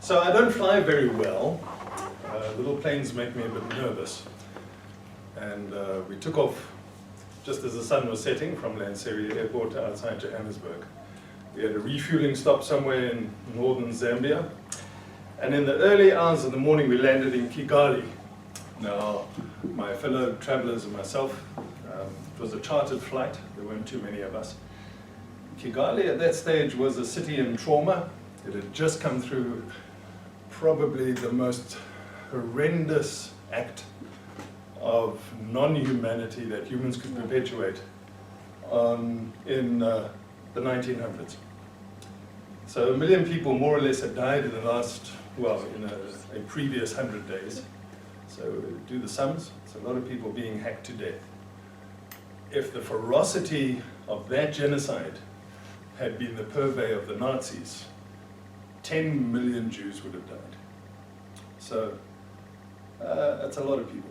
So I don't fly very well. Little planes make me a bit nervous. And we took off just as the sun was setting from Lanseria Airport outside Johannesburg. We had a refueling stop somewhere in northern Zambia. And in the early hours of the morning, we landed in Kigali. Now, my fellow travelers and myself, it was a chartered flight. There weren't too many of us. Kigali at that stage was a city in trauma. It had just come through probably the most horrendous act of non-humanity that humans could perpetuate in the 1900s. So 1 million people more or less had died in the last, well, in a previous 100 days. So do the sums, it's a lot of people being hacked to death. If the ferocity of that genocide had been the purvey of the Nazis, 10 million Jews would have died. So that's a lot of people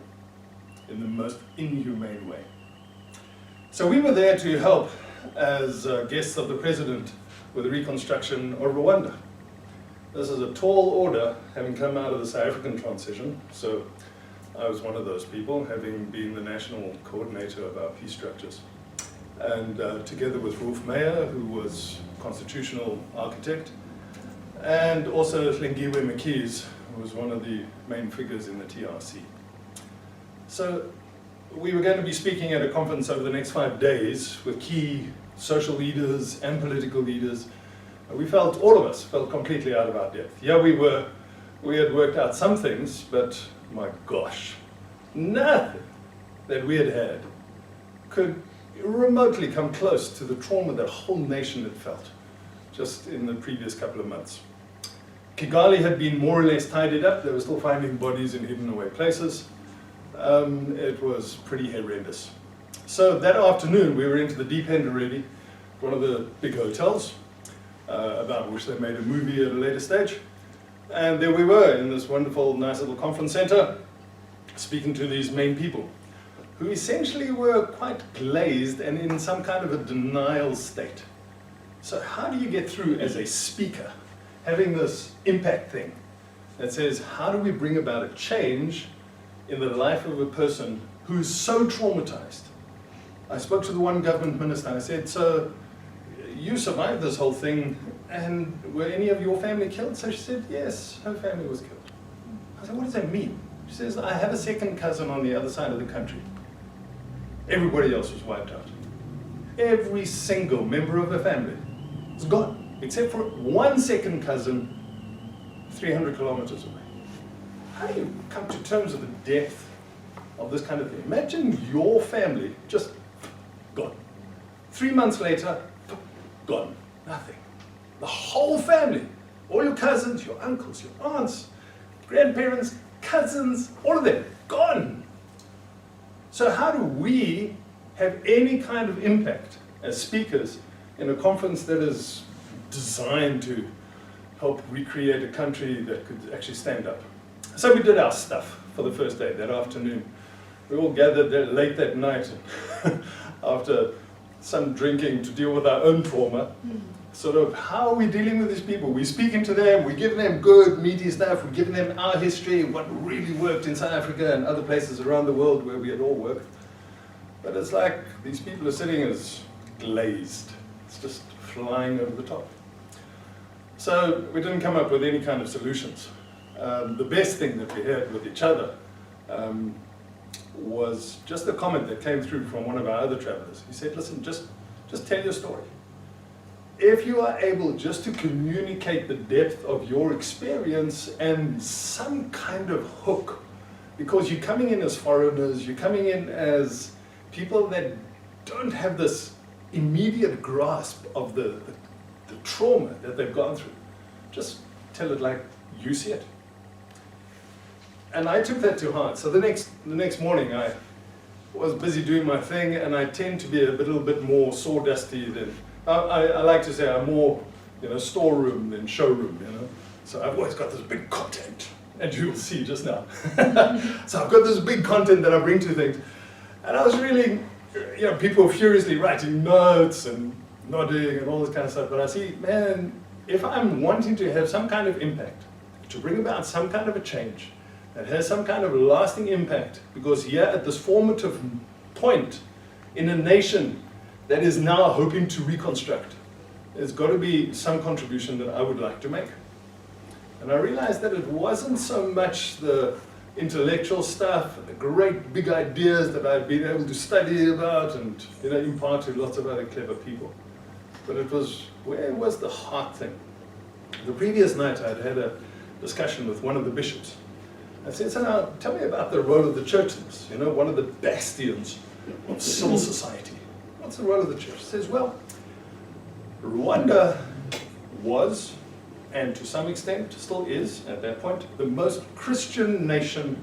in the most inhumane way. So we were there to help as guests of the president with the reconstruction of Rwanda. This is a tall order, having come out of the South African transition. So I was one of those people, having been the national coordinator of our peace structures. And together with Rolf Meyer, who was constitutional architect, and also Hlengiwe McKees, who was one of the main figures in the TRC. So we were going to be speaking at a conference over the next 5 days with key social leaders and political leaders. We felt, all of us, felt completely out of our depth. Yeah, we had worked out some things, but my gosh, nothing that we had could remotely come close to the trauma that a whole nation had felt just in the previous couple of months. Kigali had been more or less tidied up. They were still finding bodies in hidden away places. It was pretty horrendous. So that afternoon, we were into the deep end already, one of the big hotels, about which they made a movie at a later stage. And there we were in this wonderful, nice little conference center, speaking to these main people, who essentially were quite glazed and in some kind of a denial state. So how do you get through as a speaker, having this impact thing that says, how do we bring about a change in the life of a person who's so traumatized? I spoke to the one government minister and I said, so you survived this whole thing, and were any of your family killed? So she said, yes, her family was killed. I said, what does that mean? She says, I have a second cousin on the other side of the country. Everybody else was wiped out. Every single member of her family was gone, except for one second cousin 300 kilometers away. How do you come to terms with the depth of this kind of thing? Imagine your family just gone. 3 months later, gone. Nothing. The whole family, all your cousins, your uncles, your aunts, grandparents, cousins, all of them, gone. So how do we have any kind of impact as speakers in a conference that is designed to help recreate a country that could actually stand up? So we did our stuff for the first day, that afternoon. We all gathered there late that night after some drinking to deal with our own trauma. Sort of, how are we dealing with these people? We're speaking to them, we're giving them good, meaty stuff, we're giving them our history, what really worked in South Africa and other places around the world where we had all worked. But it's like these people are sitting as glazed. It's just flying over the top. So we didn't come up with any kind of solutions. The best thing that we had with each other was just a comment that came through from one of our other travelers. He said, listen, just tell your story. If you are able just to communicate the depth of your experience and some kind of hook, because you're coming in as foreigners, you're coming in as people that don't have this immediate grasp of the trauma that they've gone through. Just tell it like you see it. And I took that to heart. So the next morning I was busy doing my thing, and I tend to be a little bit more sawdusty than, I like to say I'm more, storeroom than showroom, So I've always got this big content, and you'll see just now. So I've got this big content that I bring to things. And I was really, people were furiously writing notes and nodding and all this kind of stuff. But I see, man, if I'm wanting to have some kind of impact, to bring about some kind of a change that has some kind of lasting impact, because here at this formative point in a nation that is now hoping to reconstruct, there's got to be some contribution that I would like to make. And I realized that it wasn't so much the intellectual stuff and the great big ideas that I'd been able to study about and impart to lots of other clever people, but it was, where was the heart thing? The previous night I'd had a discussion with one of the bishops. I said, so now tell me about the role of the church in this, one of the bastions of civil society. What's the role of the church? He says, well, Rwanda was, and to some extent still is at that point, the most Christian nation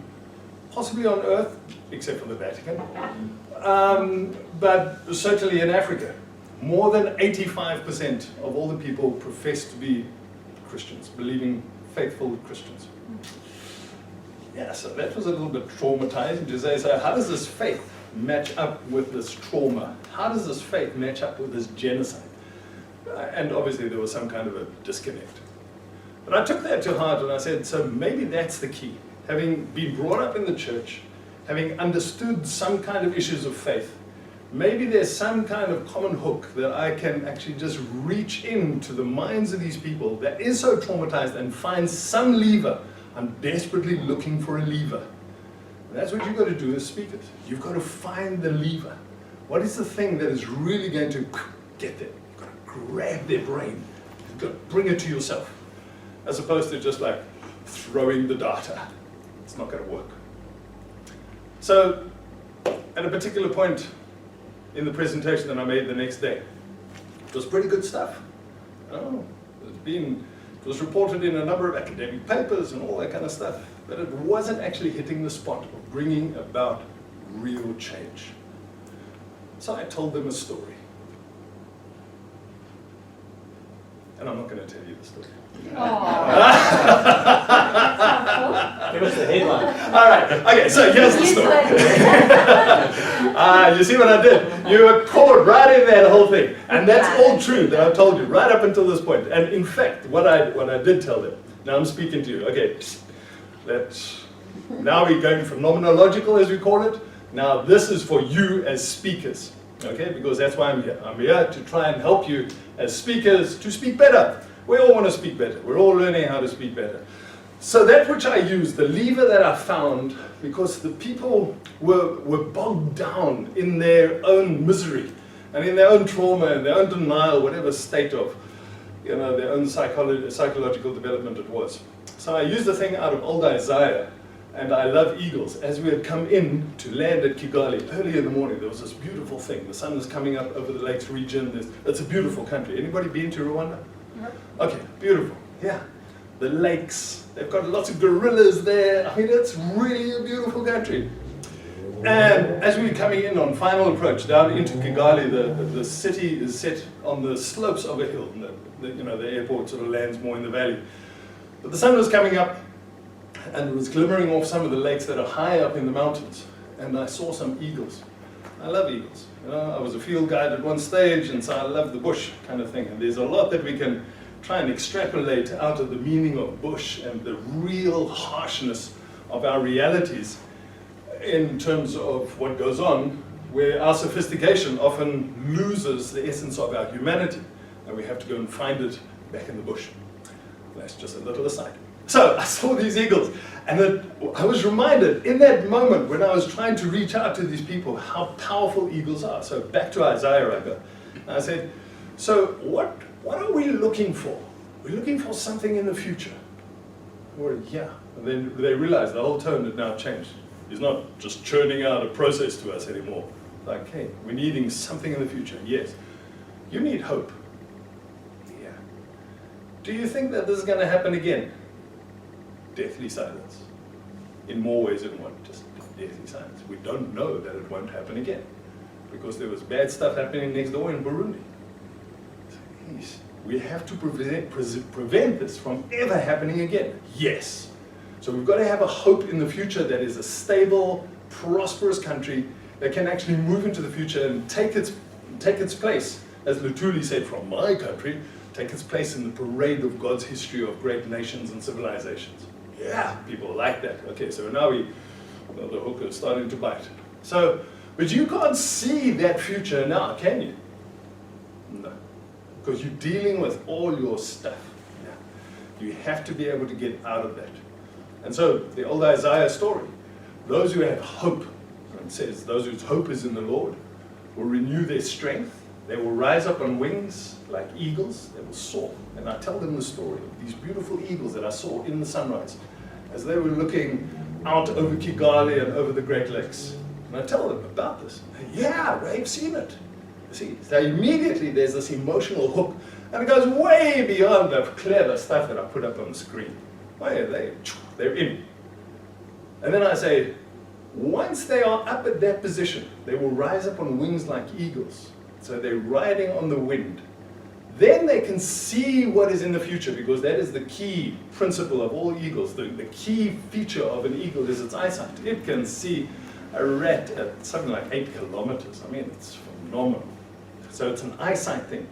possibly on earth, except for the Vatican, but certainly in Africa. More than 85% of all the people profess to be Christians, believing faithful Christians. Yeah, so that was a little bit traumatizing to say, so how does this faith match up with this trauma? How does this faith match up with this genocide? And obviously there was some kind of a disconnect. But I took that to heart and I said, so maybe that's the key. Having been brought up in the church, having understood some kind of issues of faith, maybe there's some kind of common hook that I can actually just reach into the minds of these people that is so traumatized and find some lever. I'm desperately looking for a lever. And that's what you've got to do is speak it. You've got to find the lever. What is the thing that is really going to get them? You've got to grab their brain. You've got to bring it to yourself. As opposed to just like throwing the data. It's not going to work. So, at a particular point in the presentation that I made the next day, it was pretty good stuff. It was reported in a number of academic papers and all that kind of stuff, but it wasn't actually hitting the spot of bringing about real change. So I told them a story. And I'm not going to tell you the story. Give us the headline. All right. Okay, so here's the story. You see what I did? You were caught right in that whole thing. And that's all true that I've told you right up until this point. And in fact, what I did tell them, now I'm speaking to you. Okay, now we're going phenomenological, as we call it. Now this is for you as speakers. Okay, because that's why I'm here. I'm here to try and help you as speakers to speak better. We all want to speak better. We're all learning how to speak better. So that which I used, the lever that I found, because the people were bogged down in their own misery and in their own trauma and their own denial, whatever state of, their own psychological development it was. So I used the thing out of old Isaiah, and I love eagles. As we had come in to land at Kigali early in the morning, there was this beautiful thing. The sun was coming up over the lakes region. It's a beautiful country. Anybody been to Rwanda? Okay, beautiful. Yeah, the lakes. They've got lots of gorillas there. I mean, it's really a beautiful country. And as we were coming in on final approach down into Kigali, the city is set on the slopes of a hill. And the airport sort of lands more in the valley. But the sun was coming up, and it was glimmering off some of the lakes that are high up in the mountains. And I saw some eagles. I love eagles. I was a field guide at one stage, and so I love the bush kind of thing. And there's a lot that we can try and extrapolate out of the meaning of bush and the real harshness of our realities in terms of what goes on, where our sophistication often loses the essence of our humanity, and we have to go and find it back in the bush. That's just a little aside. So I saw these eagles, and I was reminded in that moment when I was trying to reach out to these people how powerful eagles are. So back to Isaiah I go. And I said, so what are we looking for? We're looking for something in the future. Or yeah, and then they realized the whole tone had now changed. He's not just churning out a process to us anymore. Like, hey, we're needing something in the future. Yes. You need hope. Yeah. Do you think that this is going to happen again? Deathly silence. In more ways than one, just deathly silence. We don't know that it won't happen again, because there was bad stuff happening next door in Burundi. So, we have to prevent this from ever happening again. Yes. So we've got to have a hope in the future that is a stable, prosperous country that can actually move into the future and take its place, as Lutuli said, from my country, take its place in the parade of God's history of great nations and civilizations. Yeah, people like that. Okay, so now the hook is starting to bite. So, but you can't see that future now, can you? No, because you're dealing with all your stuff. Yeah. You have to be able to get out of that. And so, the old Isaiah story, those who have hope, it says, those whose hope is in the Lord will renew their strength. They will rise up on wings like eagles. They will soar. And I tell them the story of these beautiful eagles that I saw in the sunrise as they were looking out over Kigali and over the Great Lakes. And I tell them about this. Yeah, they've seen it. See, so immediately there's this emotional hook, and it goes way beyond the clever stuff that I put up on the screen. They're in. And then I say, once they are up at that position, they will rise up on wings like eagles. So they're riding on the wind. Then they can see what is in the future, because that is the key principle of all eagles. The key feature of an eagle is its eyesight. It can see a rat at something like 8 kilometers. I mean, it's phenomenal. So it's an eyesight thing.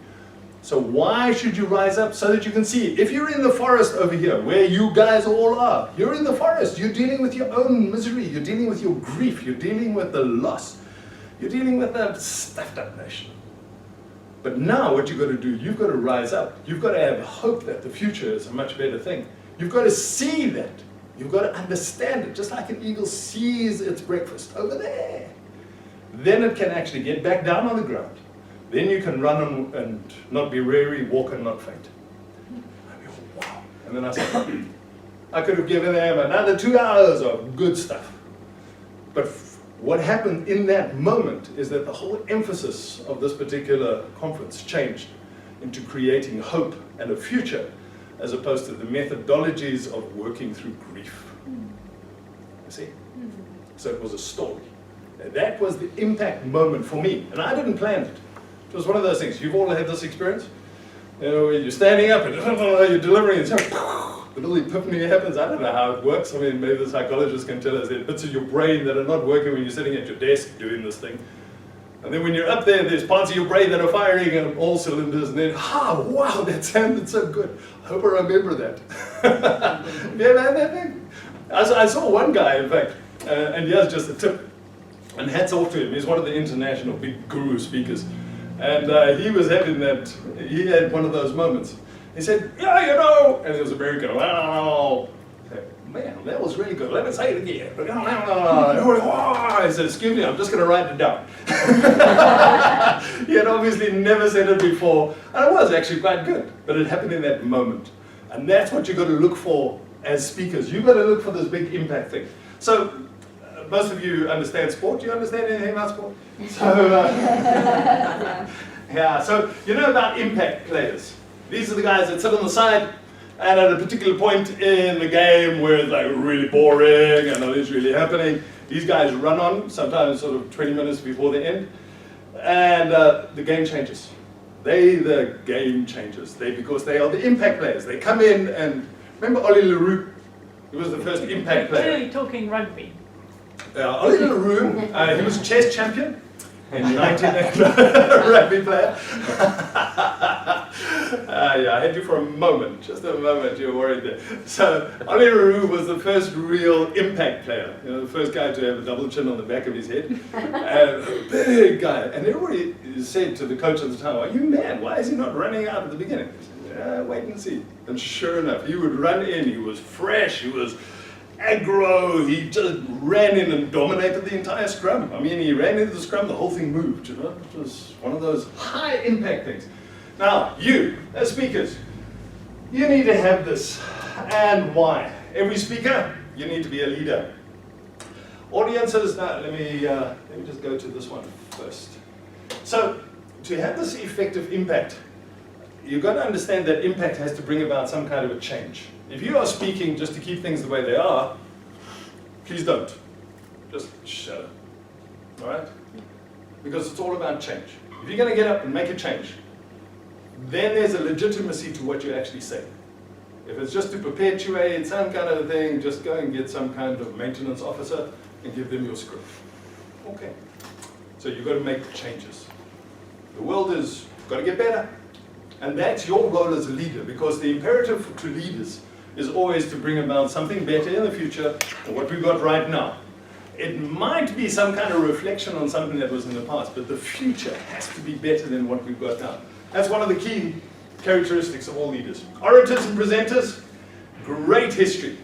So why should you rise up? So that you can see. If you're in the forest over here, where you guys all are, you're in the forest. You're dealing with your own misery. You're dealing with your grief. You're dealing with the loss. You're dealing with a stuffed up nation. But now what you've got to do, you've got to rise up. You've got to have hope that the future is a much better thing. You've got to see that. You've got to understand it, just like an eagle sees its breakfast over there. Then it can actually get back down on the ground. Then you can run and not be weary, walk and not faint. I mean, wow. And then I said, I could have given them another 2 hours of good stuff. But what happened in that moment is that the whole emphasis of this particular conference changed into creating hope and a future, as opposed to the methodologies of working through grief. You see? So it was a story. That was the impact moment for me, and I didn't plan it. It was one of those things. You've all had this experience? You know, where you're standing up and you're delivering, and the little epiphany happens. I don't know how it works. I mean, maybe the psychologist can tell us there are bits of your brain that are not working when you're sitting at your desk doing this thing. And then when you're up there, there's parts of your brain that are firing on all cylinders, and then, wow, that sounded so good. I hope I remember that. Have you ever had that thing? I saw one guy, in fact, and he has just a tip, and hats off to him. He's one of the international big guru speakers. And he was having that, he had one of those moments. He said, yeah, you know, and it was American, wow. Man, that was really good. Let me say it again. I said, excuse me, I'm just going to write it down. He had obviously never said it before, and it was actually quite good, but it happened in that moment. And that's what you've got to look for as speakers. You've got to look for this big impact thing. So, most of you understand sport. Do you understand anything about sport? So, yeah, so you know about impact players. These are the guys that sit on the side, and at a particular point in the game where it's like really boring and nothing's really happening, these guys run on, sometimes sort of 20 minutes before the end, and the game changes. They're the game changers, because they are the impact players. They come in and, remember Ollie LaRue? He was the first impact player. Really talking rugby. Ollie LaRue, he was a chess champion in 1980, rugby player. Yeah, I had you for a moment, just a moment, you were worried there. So, Ollie LaRue was the first real impact player, you know, the first guy to have a double chin on the back of his head, and a big guy. And everybody said to the coach at the time, are you mad? Why is he not running out at the beginning? He said, wait and see. And sure enough, he would run in, he was fresh, he was aggro, he just ran in and dominated the entire scrum. I mean, he ran into the scrum, the whole thing moved, you know. It was one of those high impact things. Now, you, as speakers, you need to have this. And why? Every speaker, you need to be a leader. Audiences, now let me just go to this one first. So, to have this effective impact, you've got to understand that impact has to bring about some kind of a change. If you are speaking just to keep things the way they are, please don't. Just shut up. All right? Because it's all about change. If you're going to get up and make a change, then there's a legitimacy to what you actually say. If it's just to perpetuate some kind of thing, just go and get some kind of maintenance officer and give them your script. Okay. So you've got to make changes. The world is got to get better. And that's your role as a leader, because the imperative to leaders is always to bring about something better in the future than what we've got right now. It might be some kind of reflection on something that was in the past, but the future has to be better than what we've got now. That's one of the key characteristics of all leaders. Orators and presenters, great history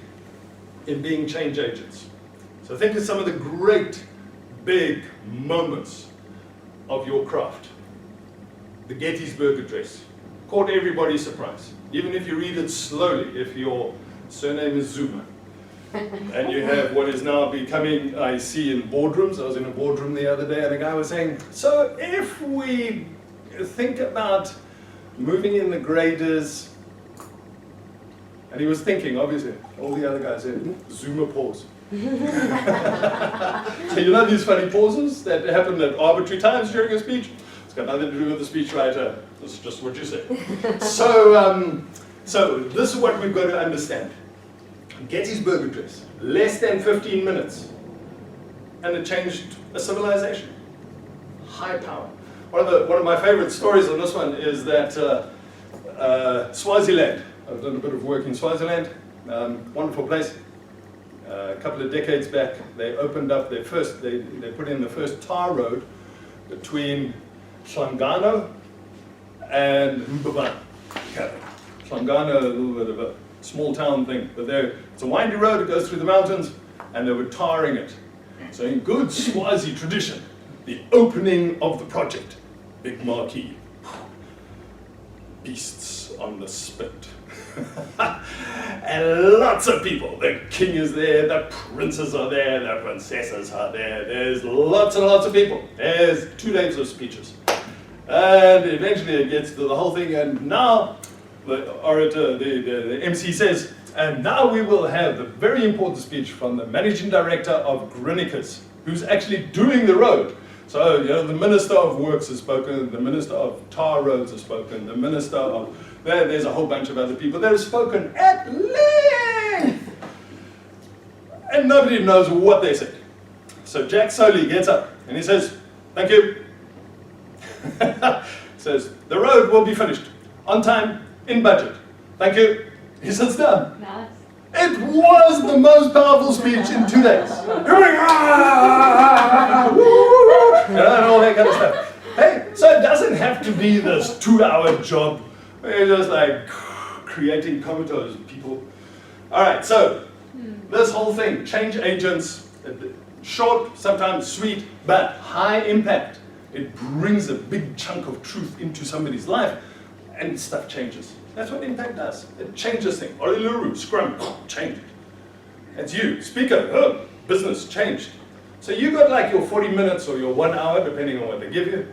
in being change agents. So think of some of the great, big moments of your craft. The Gettysburg Address caught everybody's surprise. Even if you read it slowly, if your surname is Zuma, and you have what is now becoming, I see in boardrooms, I was in a boardroom the other day and a guy was saying, so if we think about moving in the graders, and he was thinking, obviously, all the other guys said, Zuma pause. So you know these funny pauses that happen at arbitrary times during a speech? It's got nothing to do with the speechwriter, this is just what you say. So this is what we've got to understand. Gettysburg Address, less than 15 minutes, and it changed a civilization. High power. One of my favorite stories on this one is that Swaziland, I've done a bit of work in Swaziland, wonderful place. A couple of decades back, they opened up their first, they put in the first tar road between Hlangano and Mbabane. Hlangano, a little bit of a small town thing, but it's a windy road, it goes through the mountains, and they were tarring it. So in good Swazi tradition, the opening of the project, big marquee, beasts on the spit. And lots of people, the king is there, the princes are there, the princesses are there, there's lots and lots of people. There's 2 days of speeches. And eventually it gets to the whole thing, and now the orator, the MC says, and now we will have the very important speech from the managing director of Grinnikers, who's actually doing the road. So, you know, the Minister of Works has spoken, the Minister of Tar Roads has spoken, the Minister of, there's a whole bunch of other people that have spoken at length. And nobody knows what they said. So Jack Soley gets up and he says, thank you. Says, the road will be finished on time, in budget. Thank you. He sits down. Nice. It was the most powerful speech in 2 days. And all that kind of stuff. Hey, so it doesn't have to be this 2-hour job where you're just like creating comatose people. All right, so this whole thing, change agents, short, sometimes sweet, but high impact. It brings a big chunk of truth into somebody's life and stuff changes. That's what impact does. It changes things. Oriluru, Scrum, changed. It's you, speaker, business, changed. So you got like your 40 minutes or your 1 hour, depending on what they give you.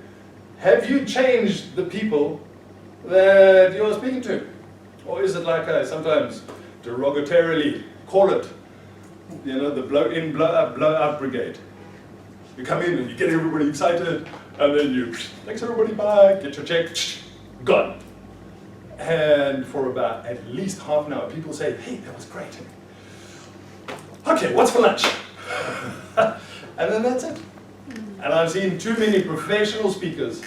Have you changed the people that you're speaking to? Or is it like I sometimes derogatorily call it, you know, the blow in, blow out brigade? You come in and you get everybody excited, and then you, thanks everybody, bye, get your check, gone. And for about at least half an hour, people say, hey, that was great. Okay, what's for lunch? And then that's it. And I've seen too many professional speakers.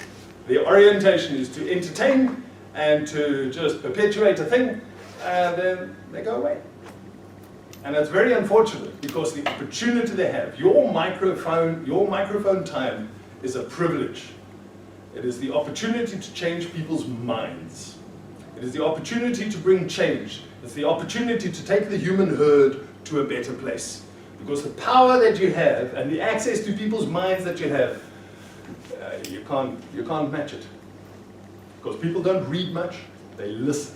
The orientation is to entertain and to just perpetuate a thing, and then they go away. And that's very unfortunate, because the opportunity they have, your microphone time is a privilege. It is the opportunity to change people's minds. It is the opportunity to bring change. It's the opportunity to take the human herd to a better place. Because the power that you have and the access to people's minds that you have, you can't match it. Because people don't read much, they listen.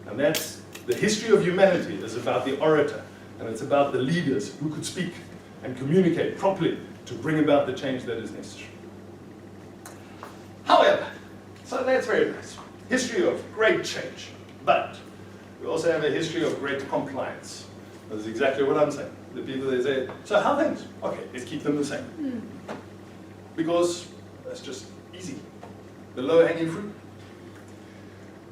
And that's the history of humanity, is about the orator, and it's about the leaders who could speak and communicate properly to bring about the change that is necessary. However, so that's very nice. History of great change, but we also have a history of great compliance. That's exactly what I'm saying. The people, they say, so how things? Okay, let's keep them the same. Because that's just easy. The low-hanging fruit.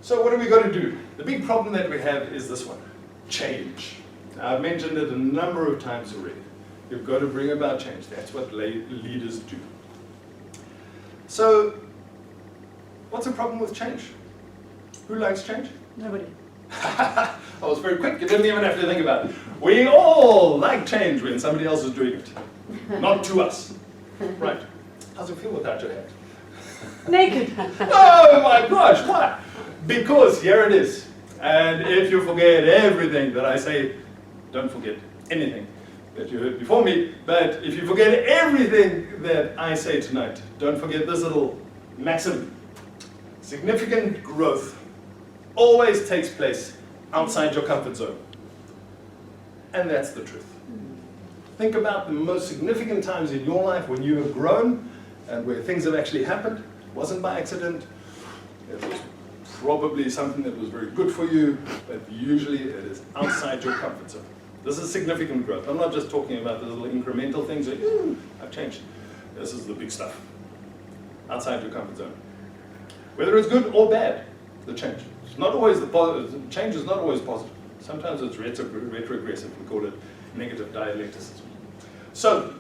So what have we got to do? The big problem that we have is this one, change. Now, I've mentioned it a number of times already. You've got to bring about change. That's what leaders do. So, what's the problem with change? Who likes change? Nobody. I was very quick, you didn't even have to think about it. We all like change when somebody else is doing it. Not to us. Right. How's it feel without your hat? Naked. Oh my gosh, why? Because here it is. And if you forget everything that I say, don't forget anything that you heard before me, but if you forget everything that I say tonight, don't forget this little maxim. Significant growth always takes place outside your comfort zone. And that's the truth. Think about the most significant times in your life when you have grown and where things have actually happened. It wasn't by accident. It was probably something that was very good for you, but usually it is outside your comfort zone. This is significant growth. I'm not just talking about the little incremental things like, I've changed. This is the big stuff. Outside your comfort zone. Whether it's good or bad, the change. It's not always the change is not always positive. Sometimes it's retrogressive. We call it negative dialecticism. So,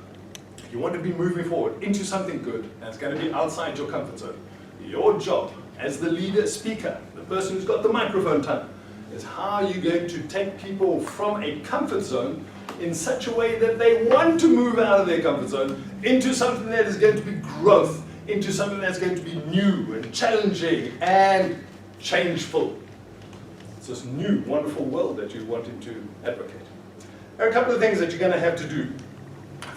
you want to be moving forward into something good, and it's going to be outside your comfort zone. Your job as the leader speaker, the person who's got the microphone tongue, is how you're going to take people from a comfort zone in such a way that they want to move out of their comfort zone into something that is going to be growth, into something that's going to be new and challenging and changeful. It's this new, wonderful world that you're wanting to advocate. There are a couple of things that you're going to have to do.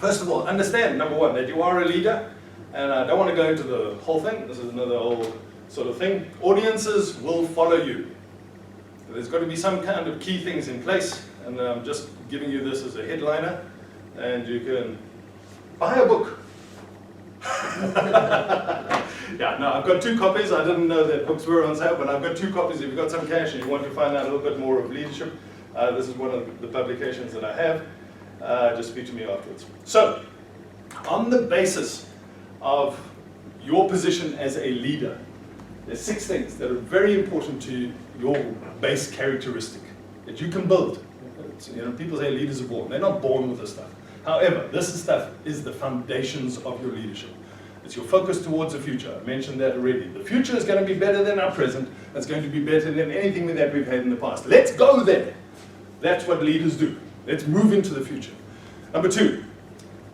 First of all, understand, number one, that you are a leader, and I don't want to go into the whole thing. This is another whole sort of thing. Audiences will follow you. There's got to be some kind of key things in place, and I'm just giving you this as a headliner, and you can buy a book. Yeah, no, I've got 2 copies. I didn't know that books were on sale, but I've got 2 copies. If you've got some cash and you want to find out a little bit more of leadership, this is one of the publications that I have. Just speak to me afterwards. So, on the basis of your position as a leader, there's 6 things that are very important to your base characteristic that you can build. People say leaders are born. They're not born with this stuff. However, this stuff is the foundations of your leadership. It's your focus towards the future. I mentioned that already. The future is going to be better than our present. It's going to be better than anything that we've had in the past. Let's go there. That's what leaders do. Let's move into the future. Number 2,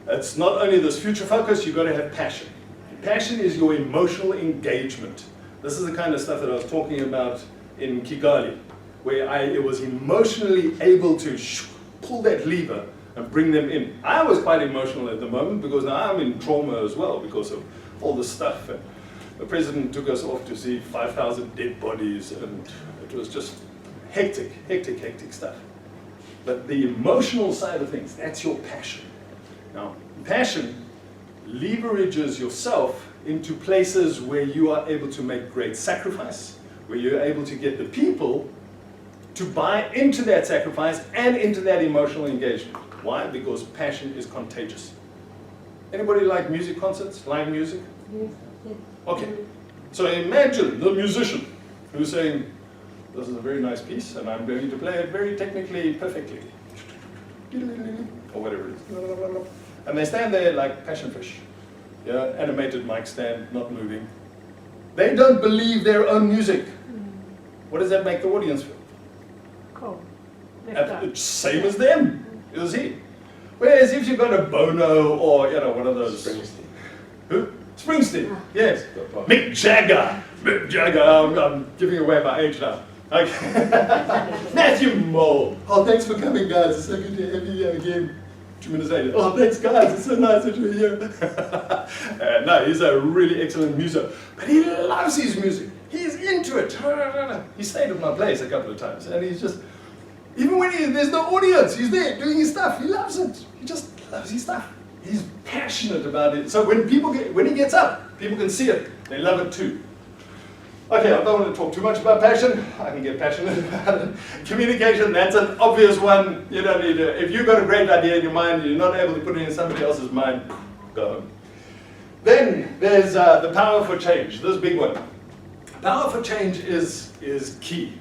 it's not only this future focus, you've got to have passion. Passion is your emotional engagement. This is the kind of stuff that I was talking about in Kigali, where I was emotionally able to pull that lever and bring them in. I was quite emotional at the moment because now I'm in trauma as well because of all this stuff. And the president took us off to see 5,000 dead bodies, and it was just hectic stuff. But the emotional side of things, that's your passion. Now, passion leverages yourself into places where you are able to make great sacrifice, where you're able to get the people to buy into that sacrifice and into that emotional engagement. Why? Because passion is contagious. Anybody like music concerts, live music? Yes. Okay, so imagine the musician who's saying, this is a very nice piece and I'm going to play it very technically perfectly. Or whatever it is. And they stand there like passion fish. Yeah, animated mic stand, not moving. They don't believe their own music. What does that make the audience feel? Cool. It's same as them. You see? Whereas if you've got a Bono or one of those Springsteen. Who? Springsteen. Yes. Mick Jagger. Mick Jagger. I'm giving away my age now. Okay. Matthew Mole. Oh, thanks for coming, guys. It's so good to have you here again. 2 minutes later. Oh, thanks, guys. It's so nice that you're here. No, he's a really excellent musician, but he loves his music. He's into it. He stayed at my place a couple of times, and he's just, even when there's no audience, he's there doing his stuff. He loves it. He just loves his stuff. He's passionate about it. So when he gets up, people can see it. They love it too. Okay, I don't want to talk too much about passion. I can get passionate about it. Communication, that's an obvious one. You don't need to, if you've got a great idea in your mind and you're not able to put it in somebody else's mind, go home. Then there's the power for change, this big one. Power for change is key.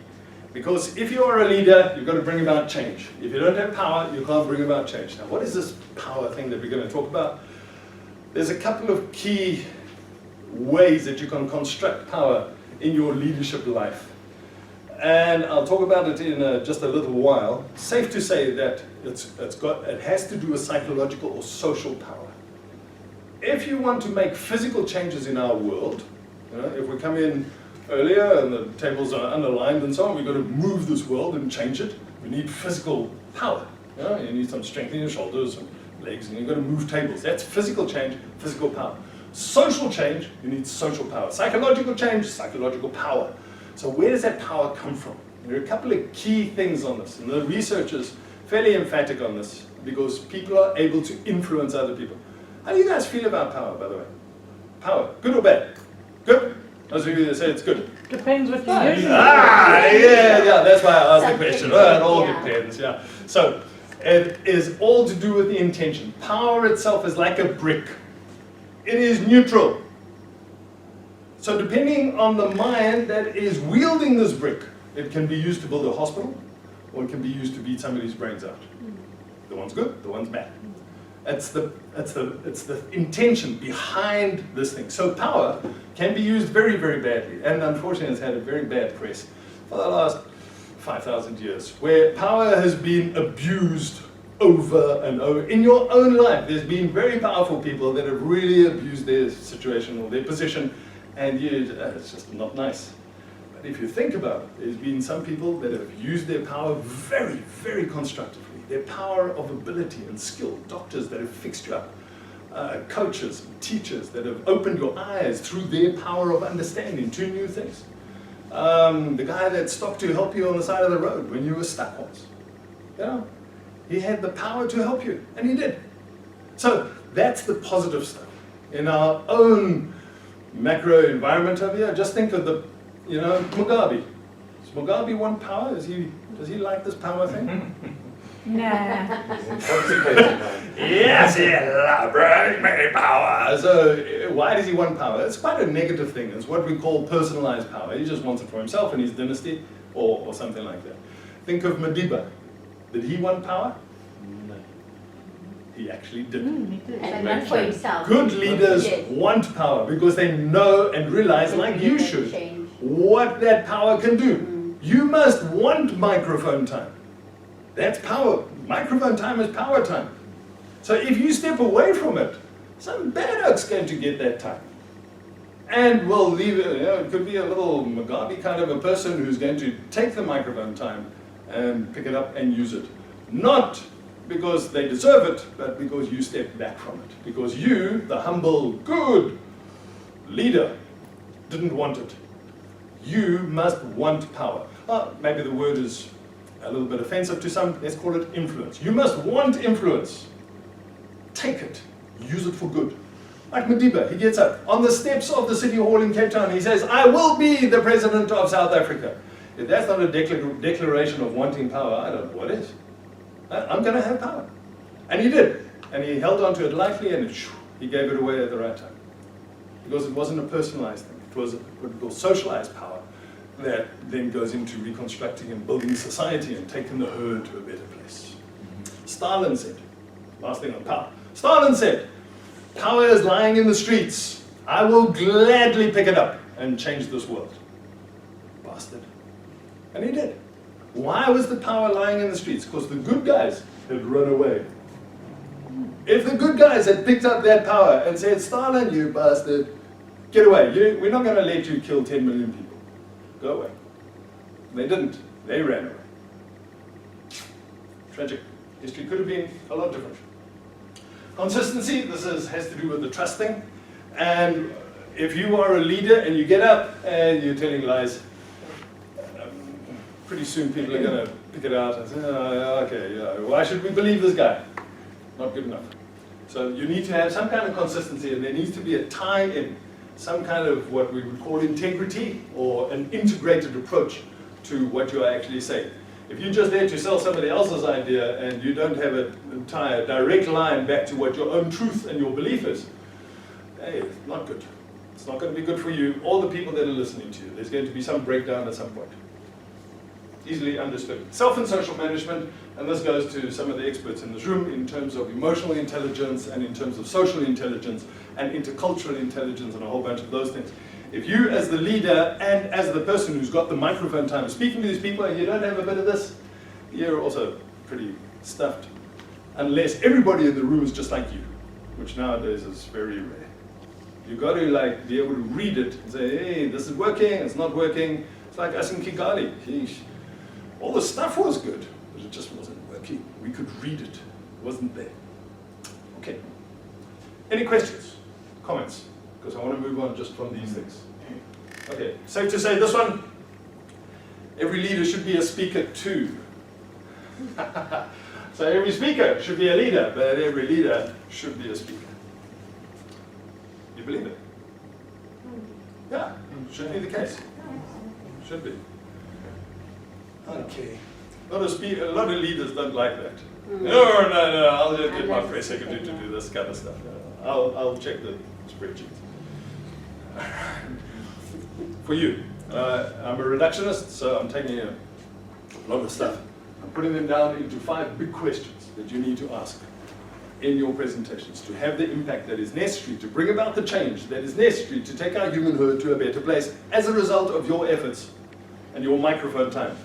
Because if you are a leader, you've got to bring about change. If you don't have power, you can't bring about change. Now, what is this power thing that we're going to talk about? There's a couple of key ways that you can construct power in your leadership life. and I'll talk about it in just a little while. Safe to say that it has to do with psychological or social power. If you want to make physical changes in our world, if we come in earlier and the tables are underlined and so on, we've got to move this world and change it. We need physical power. You need some strength in your shoulders and legs, and you've got to move tables. That's physical change, physical power. Social change, you need social power. Psychological change, psychological power. So where does that power come from? There are a couple of key things on this, and the research is fairly emphatic on this, because people are able to influence other people. How do you guys feel about power, by the way? Power, good or bad? Good? Those of you that say it's good. Depends what you're using. Yeah, that's why I asked the question. Well, it all Yeah. depends, yeah. So, it is all to do with the intention. Power itself is like a brick. It is neutral. So depending on the mind that is wielding this brick, it can be used to build a hospital, or it can be used to beat somebody's brains out. The one's good, the one's bad. It's the intention behind this thing. So power can be used very, very badly, and unfortunately it's had a very bad press for the last 5,000 years, where power has been abused over and over. In your own life, there's been very powerful people that have really abused their situation or their position, and it's just not nice. But if you think about it, there's been some people that have used their power very, very constructively. Their power of ability and skill, doctors that have fixed you up, coaches, teachers that have opened your eyes through their power of understanding to new things. The guy that stopped to help you on the side of the road when you were stuck once. He had the power to help you, and he did. So that's the positive stuff. In our own macro environment over here, just think of Mugabe. Does Mugabe want power? Does he like this power thing? Nah. Yes, bring me power. So why does he want power? It's quite a negative thing. It's what we call personalized power. He just wants it for himself and his dynasty, or something like that. Think of Madiba. Did he want power? No. He actually did. He did. And not for himself. Good leaders He did. want power because they know and realize, like you should, Change. what that power can do. You must want microphone time. That's power. Microphone time is power time. So if you step away from it, some bad oak's going to get that time. And we'll leave it, it could be a little Mugabe kind of a person who's going to take the microphone time and pick it up and use it. Not because they deserve it, but because you step back from it. Because you, the humble, good leader, didn't want it. You must want power. Maybe the word is a little bit offensive to some. Let's call it influence. You must want influence. Take it. Use it for good. Like Madiba, he gets up on the steps of the city hall in Cape Town. He says, I will be the president of South Africa. If that's not a declaration of wanting power, I don't know what is. I'm going to have power. And he did. And he held on to it lightly, and he gave it away at the right time. Because it wasn't a personalized thing. It was what we call socialized power that then goes into reconstructing and building society and taking the herd to a better place. Stalin said, last thing on power, Stalin said, power is lying in the streets. I will gladly pick it up and change this world. Bastard. And he did. Why was the power lying in the streets? Because the good guys had run away. If the good guys had picked up that power and said, Stalin, you bastard, get away. We're not going to let you kill 10 million people. Go away. They didn't. They ran away. Tragic. History could have been a lot different. Consistency, this has to do with the trust thing. And if you are a leader and you get up and you're telling lies, pretty soon people are going to pick it out and say, why should we believe this guy? Not good enough. So you need to have some kind of consistency, and there needs to be a tie-in, some kind of what we would call integrity, or an integrated approach to what you are actually saying. If you're just there to sell somebody else's idea and you don't have an entire direct line back to what your own truth and your belief is, hey, it's not good. It's not going to be good for you or the people that are listening to you. There's going to be some breakdown at some point. Easily understood. Self and social management, and this goes to some of the experts in this room in terms of emotional intelligence and in terms of social intelligence and intercultural intelligence and a whole bunch of those things. if you as the leader and as the person who's got the microphone time speaking to these people and you don't have a bit of this, you're also pretty stuffed. Unless everybody in the room is just like you, which nowadays is very rare. You've got to like be able to read it and say, hey, this is working, it's not working. It's like us in Kigali. All the stuff was good, but it just wasn't working. We could read it. It wasn't there. Okay. Any questions? Comments? Because I want to move on just from these things. Okay, safe to say this one, every leader should be a speaker too. So every speaker should be a leader, but every leader should be a speaker. You believe it? Yeah, should be the case. Should be. Okay. A lot of leaders don't like that. No, I'll just get my press secretary to do this kind of stuff. I'll check the spreadsheets. For you, I'm a reductionist, so I'm taking a lot of stuff. I'm putting them down into 5 big questions that you need to ask in your presentations to have the impact that is necessary to bring about the change that is necessary to take our humanhood to a better place as a result of your efforts and your microphone time.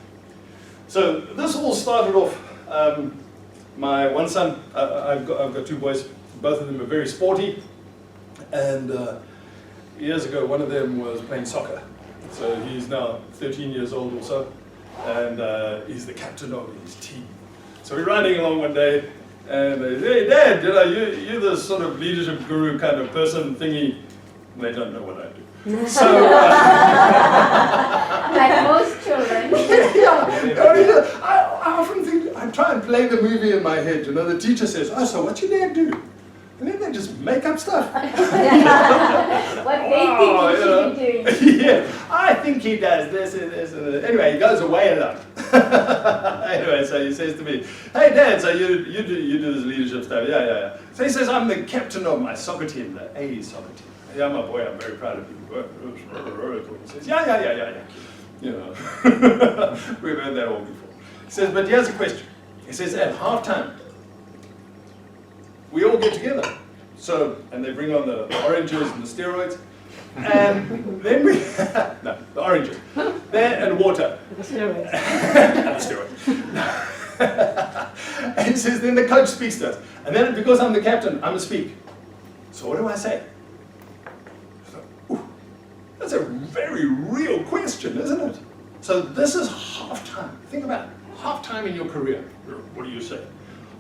So this all started off, my one son, I've got 2 boys, both of them are very sporty, and years ago one of them was playing soccer. So he's now 13 years old or so, and he's the captain of his team. So we're riding along one day, and they say, hey Dad, you're the sort of leadership guru kind of person thingy. They don't know what I do. So, like most children. I often think, I try and play the movie in my head, the teacher says, oh, so what's your dad do? And then they just make up stuff. What they think he should be doing. Yeah, I think he does this and this and this. Anyway, he goes away a lot. Anyway, so he says to me, hey Dad, so you do this leadership stuff, yeah. So he says, I'm the captain of my soccer team, the A soccer team. Yeah, my boy, I'm very proud of you. He says, yeah. We've heard that all before. He says, but here's a question. He says, at halftime, we all get together. So, and they bring on the oranges and the steroids. And then we, no, the oranges. There and water. The steroids. And the steroids. And he says, then the coach speaks to us. And then because I'm the captain, I'm to speak. So what do I say? Ooh, that's a very real question, isn't it? So this is halftime. Think about halftime in your career. What do you say?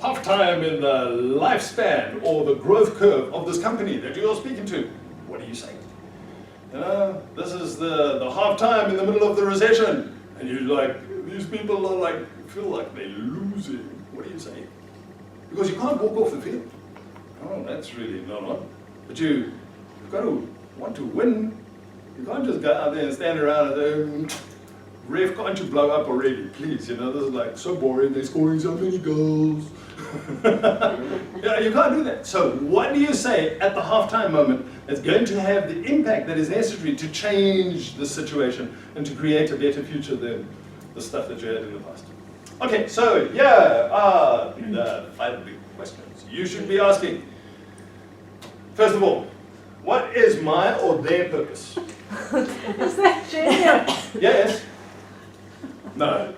Halftime in the lifespan or the growth curve of this company that you're speaking to. What do you say? This is the halftime in the middle of the recession. And you're like, these people are like, feel like they're losing. What do you say? Because you can't walk off the field. Oh, that's really not on. But you've got to want to win. You can't just go out there and stand around and say, ref, can't you blow up already, please? This is like so boring, they're scoring so many goals. Yeah, you can't do that. So what do you say at the halftime moment that's going to have the impact that is necessary to change the situation and to create a better future than the stuff that you had in the past? Okay, so here are the 5 big questions you should be asking. First of all, what is my or their purpose? Is that genius? Yes? No.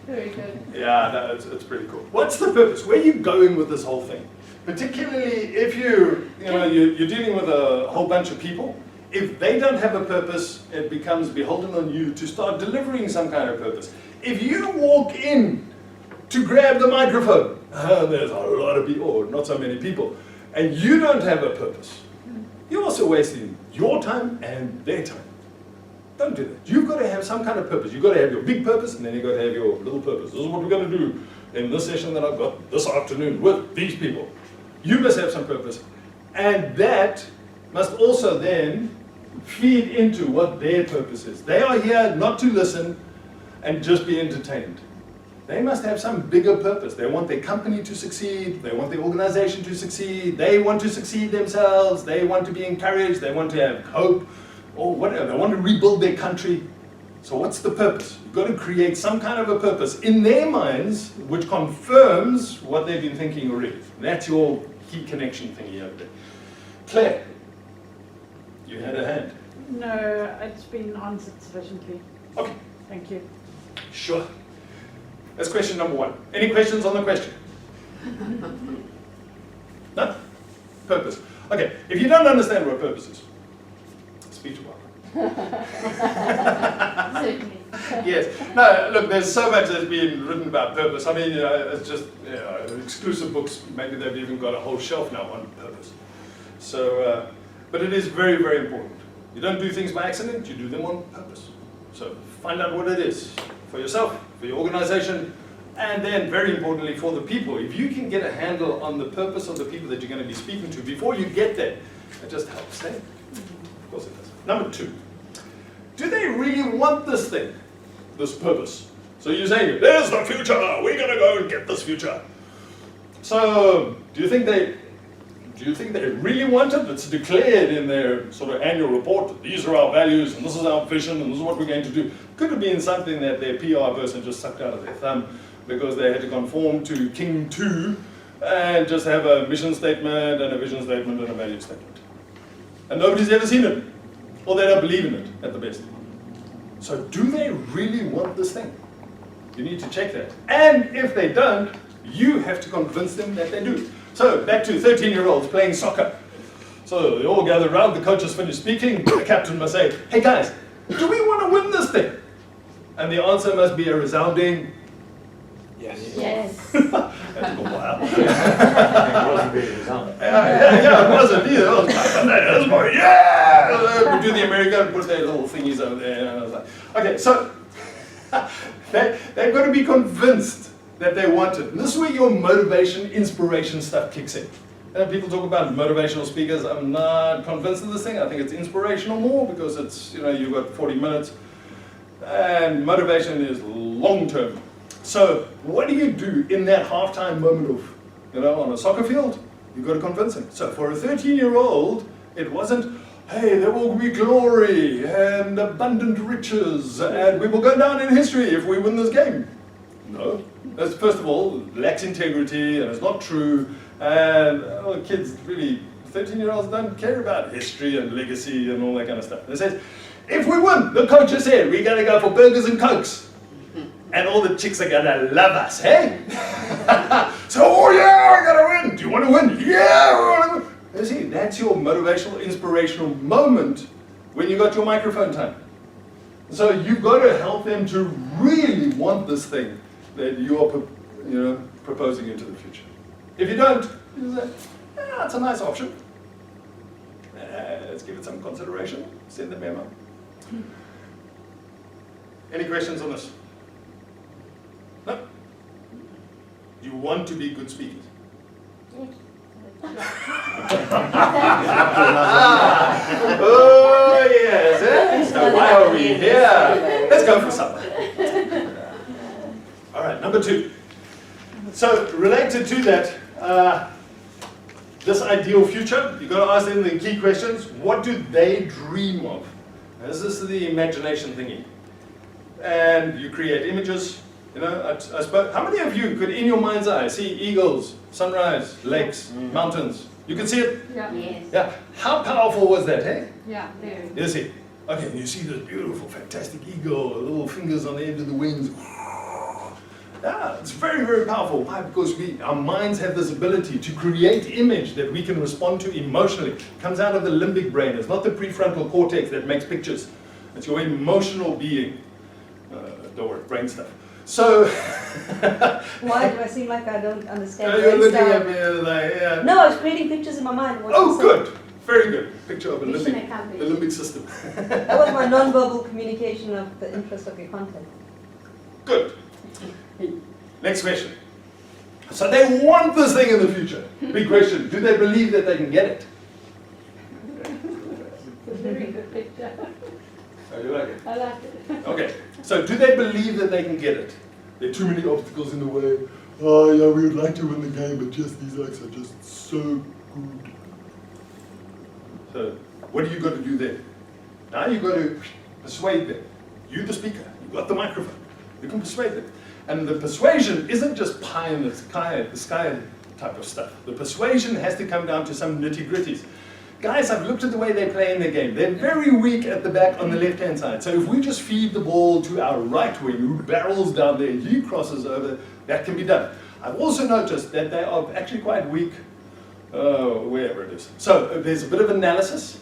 Very good. Yeah, no, it's pretty cool. What's the purpose? Where are you going with this whole thing? Particularly if you're dealing with a whole bunch of people. If they don't have a purpose, it becomes beholden on you to start delivering some kind of purpose. If you walk in to grab the microphone, there's a lot of people, or not so many people, and you don't have a purpose, you're also wasting your time and their time. Don't do that. You've got to have some kind of purpose. You've got to have your big purpose, and then you've got to have your little purpose. This is what we're going to do in this session that I've got this afternoon with these people. You must have some purpose. And that must also then feed into what their purpose is. They are here not to listen and just be entertained. They must have some bigger purpose. They want their company to succeed. They want their organization to succeed. They want to succeed themselves. They want to be encouraged. They want to have hope. Or whatever, they want to rebuild their country. So what's the purpose? You've got to create some kind of a purpose in their minds which confirms what they've been thinking already. That's your key connection thing here. Claire, You had a hand. No, it's been answered sufficiently. Okay, Thank you. sure. That's question number 1. Any questions on the question? No? Purpose. Okay, if you don't understand what purpose is, speak to one. Certainly. Yes. No, look, there's so much that's been written about purpose. I mean, it's just exclusive books. Maybe they've even got a whole shelf now on purpose. So, but it is very, very important. You don't do things by accident, you do them on purpose. So find out what it is for yourself, for your organization, and then very importantly for the people. If you can get a handle on the purpose of the people that you're going to be speaking to before you get there, it just helps, eh? Of course it does. Number 2. Do they really want this thing, this purpose? So you're saying, there's the future, we're going to go and get this future. So do you think they really want it? It's declared in their sort of annual report that these are our values and this is our vision and this is what we're going to do. Could have been something that their PR person just sucked out of their thumb because they had to conform to King 2 and just have a mission statement and a vision statement and a value statement. And nobody's ever seen it. Or they don't believe in it at the best. So do they really want this thing? You need to check that. And if they don't, you have to convince them that they do. So back to 13-year-olds playing soccer. So they all gather around, the coach has finished speaking, the captain must say, hey guys, do we want to win this thing? And the answer must be a resounding yes. Yes. That took a while. It wasn't really resounding. Yeah, it wasn't either. It was like, bananas, boy, yeah! We do the American, put their little thingies over there, and I was like, okay, so they've got to be convinced that they want it. And this is where your motivation, inspiration stuff kicks in. And people talk about motivational speakers. I'm not convinced of this thing. I think it's inspirational more because it's, you've got 40 minutes. And motivation is long-term. So what do you do in that halftime moment of, on a soccer field? You've got to convince them. So for a 13-year-old, it wasn't, hey, there will be glory and abundant riches, and we will go down in history if we win this game. No. That's, first of all, lacks integrity, and it's not true, and kids really, 13-year-olds don't care about history and legacy and all that kind of stuff. It says, if we win, the coach has said, we're going to go for burgers and cokes. And all the chicks are going to love us, hey? So, oh yeah, I got to win. Do you want to win? Yeah, we want to win. You see, that's your motivational, inspirational moment when you got your microphone time. So you've got to help them to really want this thing that you are, proposing into the future. If you don't, you say, it's a nice option. Let's give it some consideration. Send the memo. Any questions on this? No? You want to be good speakers. Oh yes, eh? So why are we here? Let's go for supper. All right, number 2. So related to that, this ideal future, you've got to ask them the key questions. What do they dream of? This is the imagination thingy. And you create images. I suppose, how many of you could, in your mind's eye, see eagles, sunrise, lakes, mountains? You can see it? Yeah. Yes. Yeah. How powerful was that, hey? Yeah, very. You see? Okay, you see this beautiful, fantastic eagle, little fingers on the end of the wings. Yeah, it's very, very powerful. Why? Because our minds have this ability to create image that we can respond to emotionally. It comes out of the limbic brain. It's not the prefrontal cortex that makes pictures. It's your emotional being. Don't worry, brain stuff. So, Why do I seem like I don't understand? you're brain looking stuff? at me like, yeah. No, I was creating pictures in my mind. What Oh, you good. Very good. Picture of the Mission limbic, accomplished. the limbic system. said. That was my non-verbal communication of the interest of your content. Good. Next question. So they want this thing in the future. Big question. Do they believe that they can get it? It's a very good picture. Oh, you like it? I like it. Okay. So do they believe that they can get it? There are too many obstacles in the way. Oh, yeah, we would like to win the game, but just these oaks are just so good. So what do you got to do there? Now you've got to persuade them. You, the speaker, you've got the microphone. You can persuade them. And the persuasion isn't just pie in the sky type of stuff. The persuasion has to come down to some nitty-gritties. Guys, I've looked at the way they play in their game. They're very weak at the back on the left-hand side. So if we just feed the ball to our right wing, who barrels down there, he crosses over, that can be done. I've also noticed that they are actually quite weak, wherever it is. So there's a bit of analysis,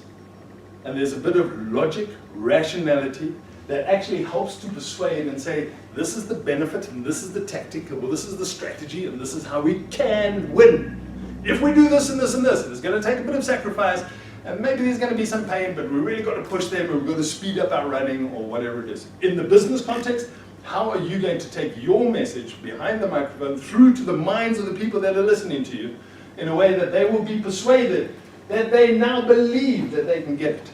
and there's a bit of logic, rationality, that actually helps to persuade and say, this is the benefit, and this is the tactic, or this is the strategy, and this is how we can win. If we do this and this and this, it's going to take a bit of sacrifice, and maybe there's going to be some pain, but we really got to push them, and we've got to speed up our running, or whatever it is. In the business context, how are you going to take your message behind the microphone through to the minds of the people that are listening to you in a way that they will be persuaded, that they now believe that they can get it?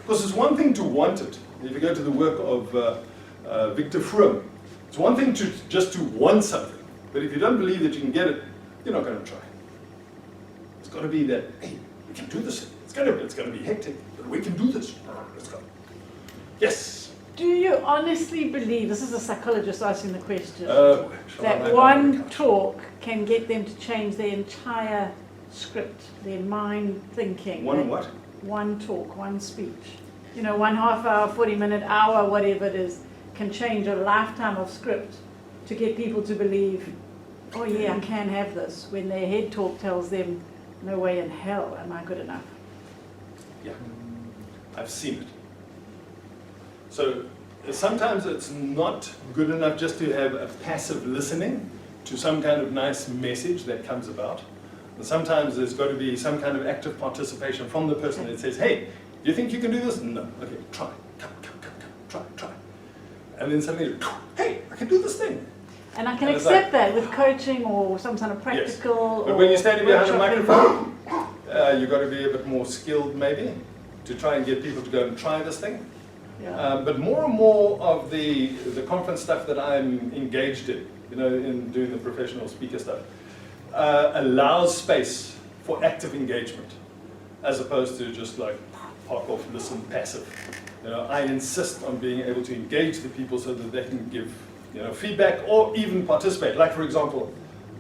Because it's one thing to want it. If you go to the work of Victor Fromm, it's one thing to just to want something, but if you don't believe that you can get it, you're not going to try. It's got to be that, hey, we can do this. It's going to be hectic, but we can do this. Let's go. Yes? Do you honestly believe, this is a psychologist asking the question, Shall I that lie down on one the couch? talk can get them to change their entire script, their mind thinking? One That what? One talk, one speech. You know, 1/2 hour, 40-minute, hour, whatever it is, can change a lifetime of script to get people to believe, oh yeah, I can have this, when their head talk tells them, no way in hell am I good enough. Yeah, I've seen it. So sometimes it's not good enough just to have a passive listening to some kind of nice message that comes about. And sometimes there's got to be some kind of active participation from the person that says, hey, do you think you can do this? No. Okay, try. Come, try. And then suddenly, hey, I can do this thing. And I can And it's accept like, that with coaching or some kind of practical. But when you're standing behind a workshopping. microphone, you've got to be a bit more skilled maybe to try and get people to go and try this thing. Yeah. But more and more of the conference stuff that I'm engaged in, you know, in doing the professional speaker stuff, allows space for active engagement, as opposed to just like park off, listen, passive. You know, I insist on being able to engage the people so that they can give, you know, feedback or even participate. Like for example,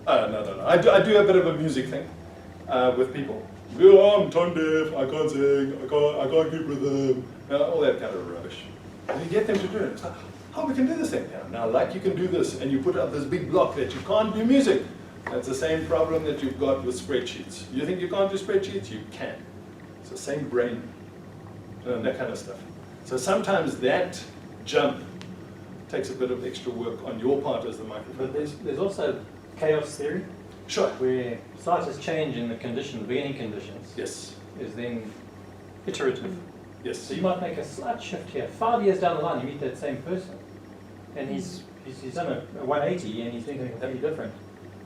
no. I do a bit of a music thing with people. Oh, I'm tone deaf, I can't sing, I can't keep rhythm, all that kind of rubbish. And you get them to do it. It's like, oh, we can do this thing. Now, like you can do this, and you put up this big block that you can't do music. That's the same problem that you've got with spreadsheets. You think you can't do spreadsheets? You can. It's the same brain, and that kind of stuff. So sometimes that jump takes a bit of extra work on your part as the microphone. But there's also chaos theory, Sure. where slightest change in the condition, the beginning conditions, Yes. is then iterative. Yes. So you might make a slight shift here. 5 years down the line, you meet that same person, and he's done a 180 and he's doing something completely different.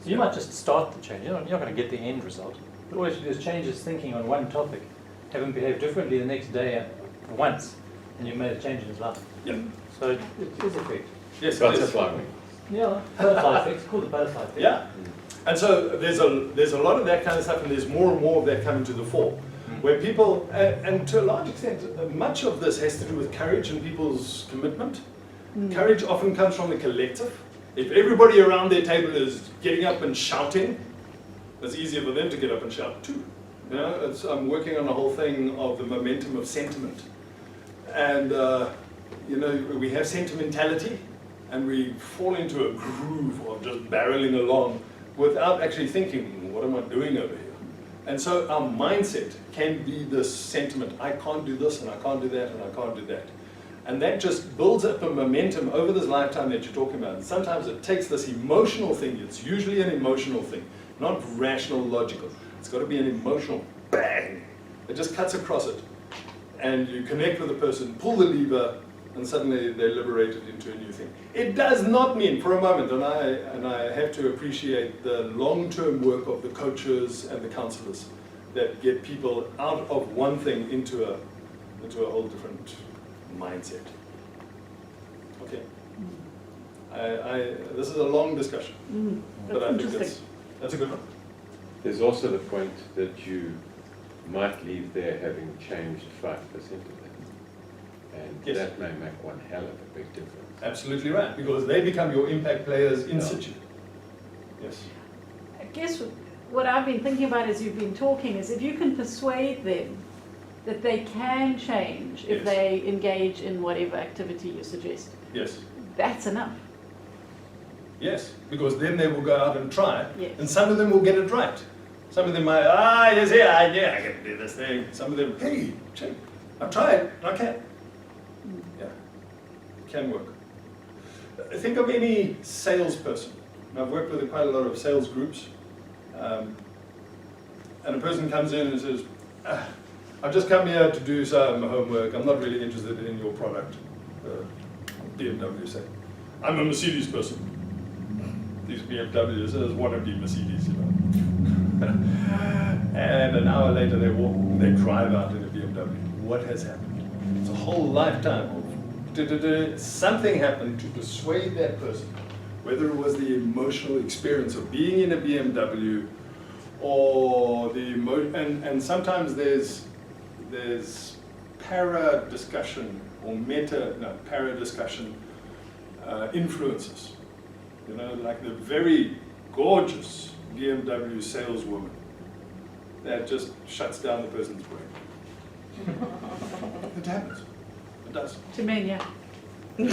So you might just start the change. You're not going to get the end result. But all you have to do is change his thinking on one topic, have him behave differently the next day once, and you've made a change in his life. Yeah. So it is effect. Yes. it is. Butterfly wing. Yeah, butterfly effect. It's called the butterfly effect. Yeah. And so there's a lot of that kind of stuff, and there's more and more of that coming to the fore, where people, and to a large extent, much of this has to do with courage and people's commitment. Courage often comes from the collective. If everybody around their table is getting up and shouting, it's easier for them to get up and shout too. You know, I'm working on a whole thing of the momentum of sentiment. And, you know, we have sentimentality, and we fall into a groove of just barreling along without actually thinking, what am I doing over here? And so our mindset can be this sentiment, I can't do this, and I can't do that, and I can't do that. And that just builds up a momentum over this lifetime that you're talking about. And sometimes it takes this emotional thing, it's usually an emotional thing, not rational, logical. It's got to be an emotional bang. It just cuts across it. And you connect with the person, pull the lever, and suddenly they're liberated into a new thing. It does not mean, for a moment, and I have to appreciate the long-term work of the coaches and the counselors that get people out of one thing into a whole different mindset. Okay. This is a long discussion, but I think Interesting. that's a good one. There's also the point that you might leave there having changed 5% of that. And Yes. that may make one hell of a big difference. Absolutely right, because they become your impact players in situ. Yes. I guess what I've been thinking about as you've been talking is if you can persuade them that they can change if Yes. they engage in whatever activity you suggest. Yes. That's enough. Yes, because then they will go out and try, Yes. and some of them will get it right. Some of them might, yes, yeah, I can do this thing. Some of them, hey, check, I've tried, I can. Yeah, it can work. Think of any salesperson. And I've worked with quite a lot of sales groups, and a person comes in and says, I've just come here to do some homework, I'm not really interested in your product. BMW say, I'm a Mercedes person. These BMWs, there's wannabe Mercedes, you know. And an hour later they drive out in a BMW. What has happened? It's a whole lifetime of something happened to persuade that person, whether it was the emotional experience of being in a BMW or and sometimes there's para discussion or para discussion influences. You know, like the very gorgeous BMW saleswoman that just shuts down the person's brain. It happens. It does. To men, yeah. Yeah.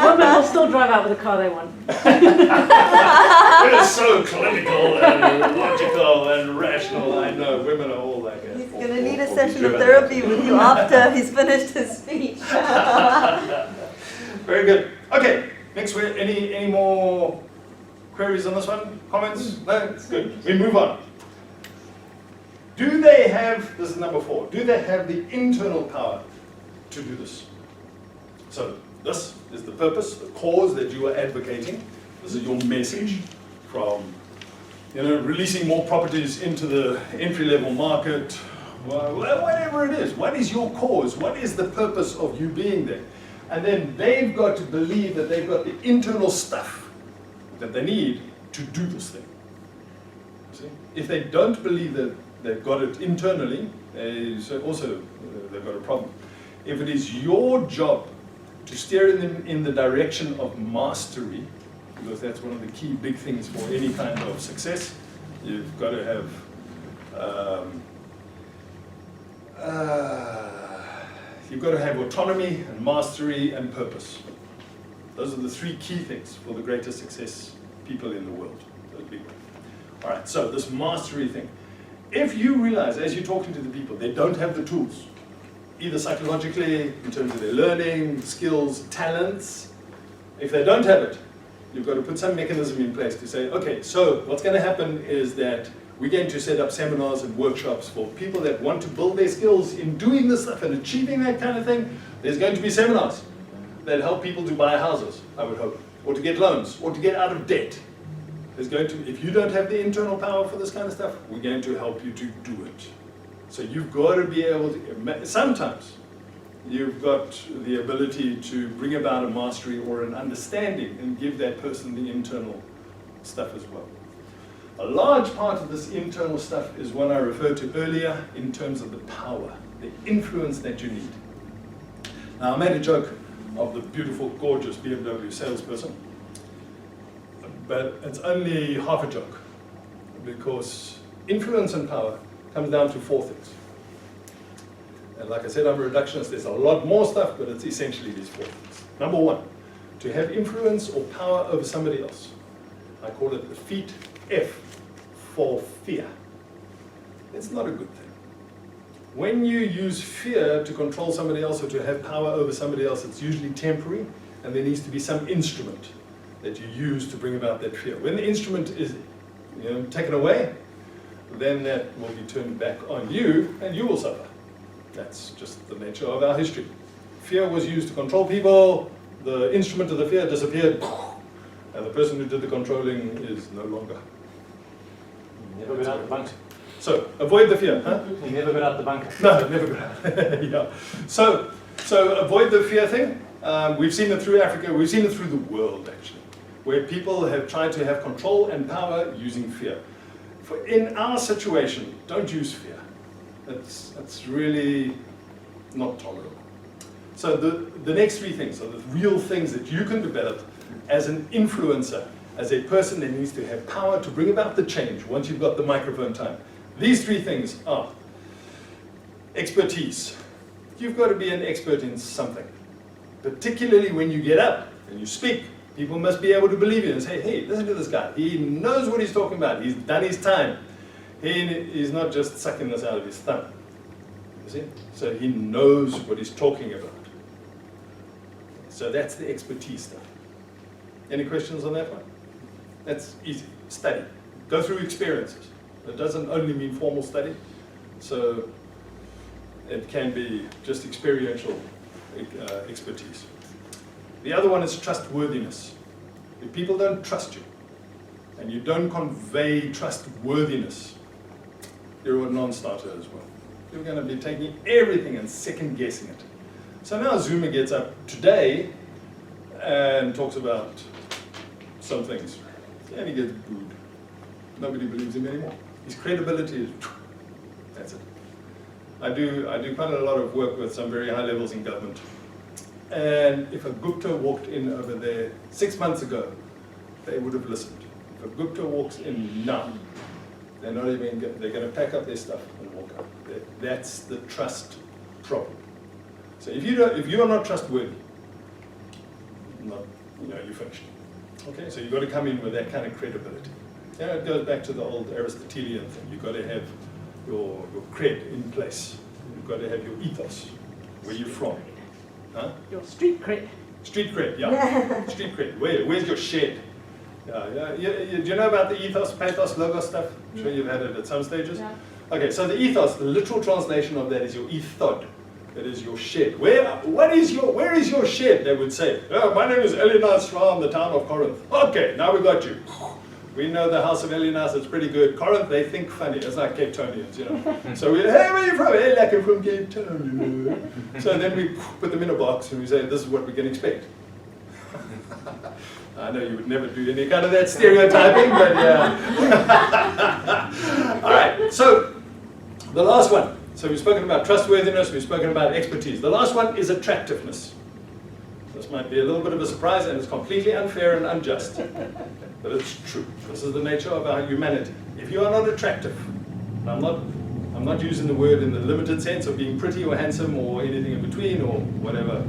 Women will still drive out with the car they want. We're so clinical and logical and rational. I know women are all like that. He's going to need a session of therapy with you after he's finished his speech. Very good. Okay, next week, any more queries on this one? Comments? No? Good. We move on. Do they have, this is number 4, do they have the internal power to do this? So this is the purpose, the cause that you are advocating. This is your message from, you know, releasing more properties into the entry-level market, whatever it is. What is your cause? What is the purpose of you being there? And then they've got to believe that they've got the internal stuff that they need to do this thing. See? If they don't believe that they've got it internally, they've got a problem. If it is your job to steer them in the direction of mastery, because that's one of the key big things for any kind of success, you've got to have you've got to have autonomy and mastery and purpose. Those are the 3 key things for the greatest success people in the world. Those big ones. All right, so this mastery thing. If you realize, as you're talking to the people, they don't have the tools, either psychologically, in terms of their learning, skills, talents, if they don't have it, you've got to put some mechanism in place to say, okay, so what's going to happen is that we're going to set up seminars and workshops for people that want to build their skills in doing this stuff and achieving that kind of thing. There's going to be seminars that help people to buy houses, I would hope, or to get loans, or to get out of debt. There's going to, if you don't have the internal power for this kind of stuff, we're going to help you to do it. So you've got to be able to, sometimes you've got the ability to bring about a mastery or an understanding and give that person the internal stuff as well. A large part of this internal stuff is one I referred to earlier in terms of the power, the influence that you need. Now I made a joke of the beautiful, gorgeous BMW salesperson, but it's only half a joke, because influence and power comes down to 4 things. And like I said, I'm a reductionist, there's a lot more stuff, but it's essentially these 4 things. Number 1, to have influence or power over somebody else. I call it the feat F for fear. It's not a good thing. When you use fear to control somebody else or to have power over somebody else, it's usually temporary, and there needs to be some instrument that you use to bring about that fear. When the instrument is taken away, then that will be turned back on you, and you will suffer. That's just the nature of our history. Fear was used to control people, the instrument of the fear disappeared, and the person who did the controlling is no longer. Never been out the bunker. So, avoid the fear, huh? You never been out the bunker. No, never been. Yeah. So avoid the fear thing. We've seen it through Africa, we've seen it through the world actually, where people have tried to have control and power using fear. In our situation, don't use fear. It's really not tolerable. So the next 3 things are the real things that you can develop as an influencer, as a person that needs to have power to bring about the change once you've got the microphone time. These three things are expertise. You've got to be an expert in something. Particularly when you get up and you speak, people must be able to believe you and say, hey, listen to this guy. He knows what he's talking about. He's done his time. He's not just sucking this out of his thumb. You see? So he knows what he's talking about. So that's the expertise stuff. Any questions on that one? That's easy. Study. Go through experiences. It doesn't only mean formal study. So it can be just experiential expertise. The other one is trustworthiness. If people don't trust you, and you don't convey trustworthiness, you're a non-starter as well. You're going to be taking everything and second-guessing it. So now Zuma gets up today and talks about some things, and he gets booed. Nobody believes him anymore. His credibility is, that's it. I do quite a lot of work with some very high levels in government. And if a Gupta walked in over there 6 months ago, they would have listened. If a Gupta walks in now, they're not even, they're going to pack up their stuff and walk out. That's the trust problem. So if you are not trustworthy, you're finished. Okay, so you've got to come in with that kind of credibility. Yeah, it goes back to the old Aristotelian thing. You've got to have your cred in place. You've got to have your ethos. Where you're from. Huh? Your street cred. Street cred, yeah. Street cred. Where's your shed? Do you know about the ethos, pathos, logos stuff? I'm sure you've had it at some stages. Yeah. Okay, so the ethos, the literal translation of that is your ethod. That is your shed. Where is your shed, they would say. Oh, my name is Elinas from the town of Corinth. Okay, now we got you. We know the house of Elinas, it's pretty good. Corinth, they think funny. It's like Cape Townians, you know. So we, hey, where are you from? Hey, like I'm from Cape Town. So then we put them in a box and we say, this is what we can expect. I know you would never do any kind of that stereotyping, but yeah. All right, so the last one. So we've spoken about trustworthiness, we've spoken about expertise. The last one is attractiveness. This might be a little bit of a surprise and it's completely unfair and unjust, but it's true. This is the nature of our humanity. If you are not attractive, and I'm not using the word in the limited sense of being pretty or handsome or anything in between or whatever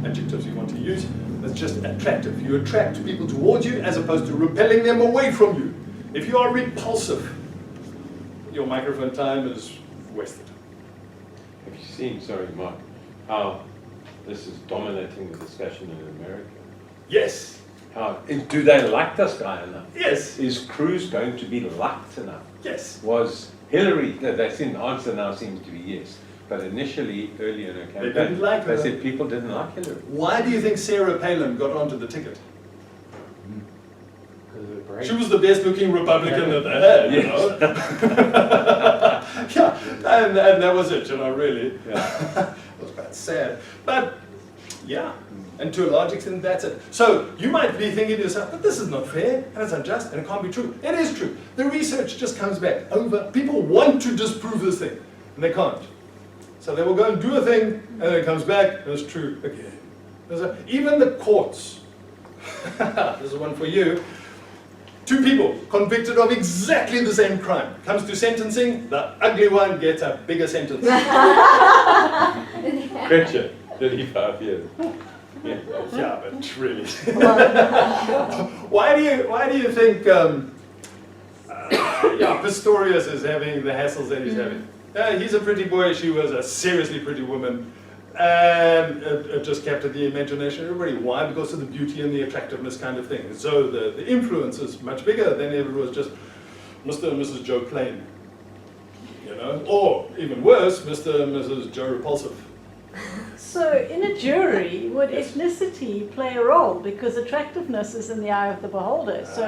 adjectives you want to use, it's just attractive. You attract people towards you as opposed to repelling them away from you. If you are repulsive, your microphone time is wasted. Have you seen, sorry Mark, how this is dominating the discussion in America? Yes. Do they like this guy enough? Yes. Is Cruz going to be liked enough? Yes. Was Hillary, they think the answer now seems to be yes. But initially, earlier in her campaign, they didn't like her. They said people didn't like Hillary. Why do you think Sarah Palin got onto the ticket? Because of the break. She was the best looking Republican that they had, you know. Yeah, and that was it, you know, really. Yeah. It was quite sad. But, yeah, and to a large extent, that's it. So, you might be thinking to yourself, but this is not fair, and it's unjust, and it can't be true. It is true. The research just comes back over. People want to disprove this thing, and they can't. So they will go and do a thing, and then it comes back, and it's true again. Even the courts, this is one for you, 2 people convicted of exactly the same crime. Comes to sentencing, the ugly one gets a bigger sentence. Gretchen, 35 years. Yeah. Yeah, but really. Why do you think Pistorius is having the hassles that he's having? He's a pretty boy, she was a seriously pretty woman, and it just captured the imagination of everybody. Why? Because of the beauty and the attractiveness kind of thing. So the influence is much bigger than if it was just Mr. and Mrs. Joe Plain, you know, or even worse, Mr. and Mrs. Joe Repulsive. So in a jury, would ethnicity play a role? Because attractiveness is in the eye of the beholder. So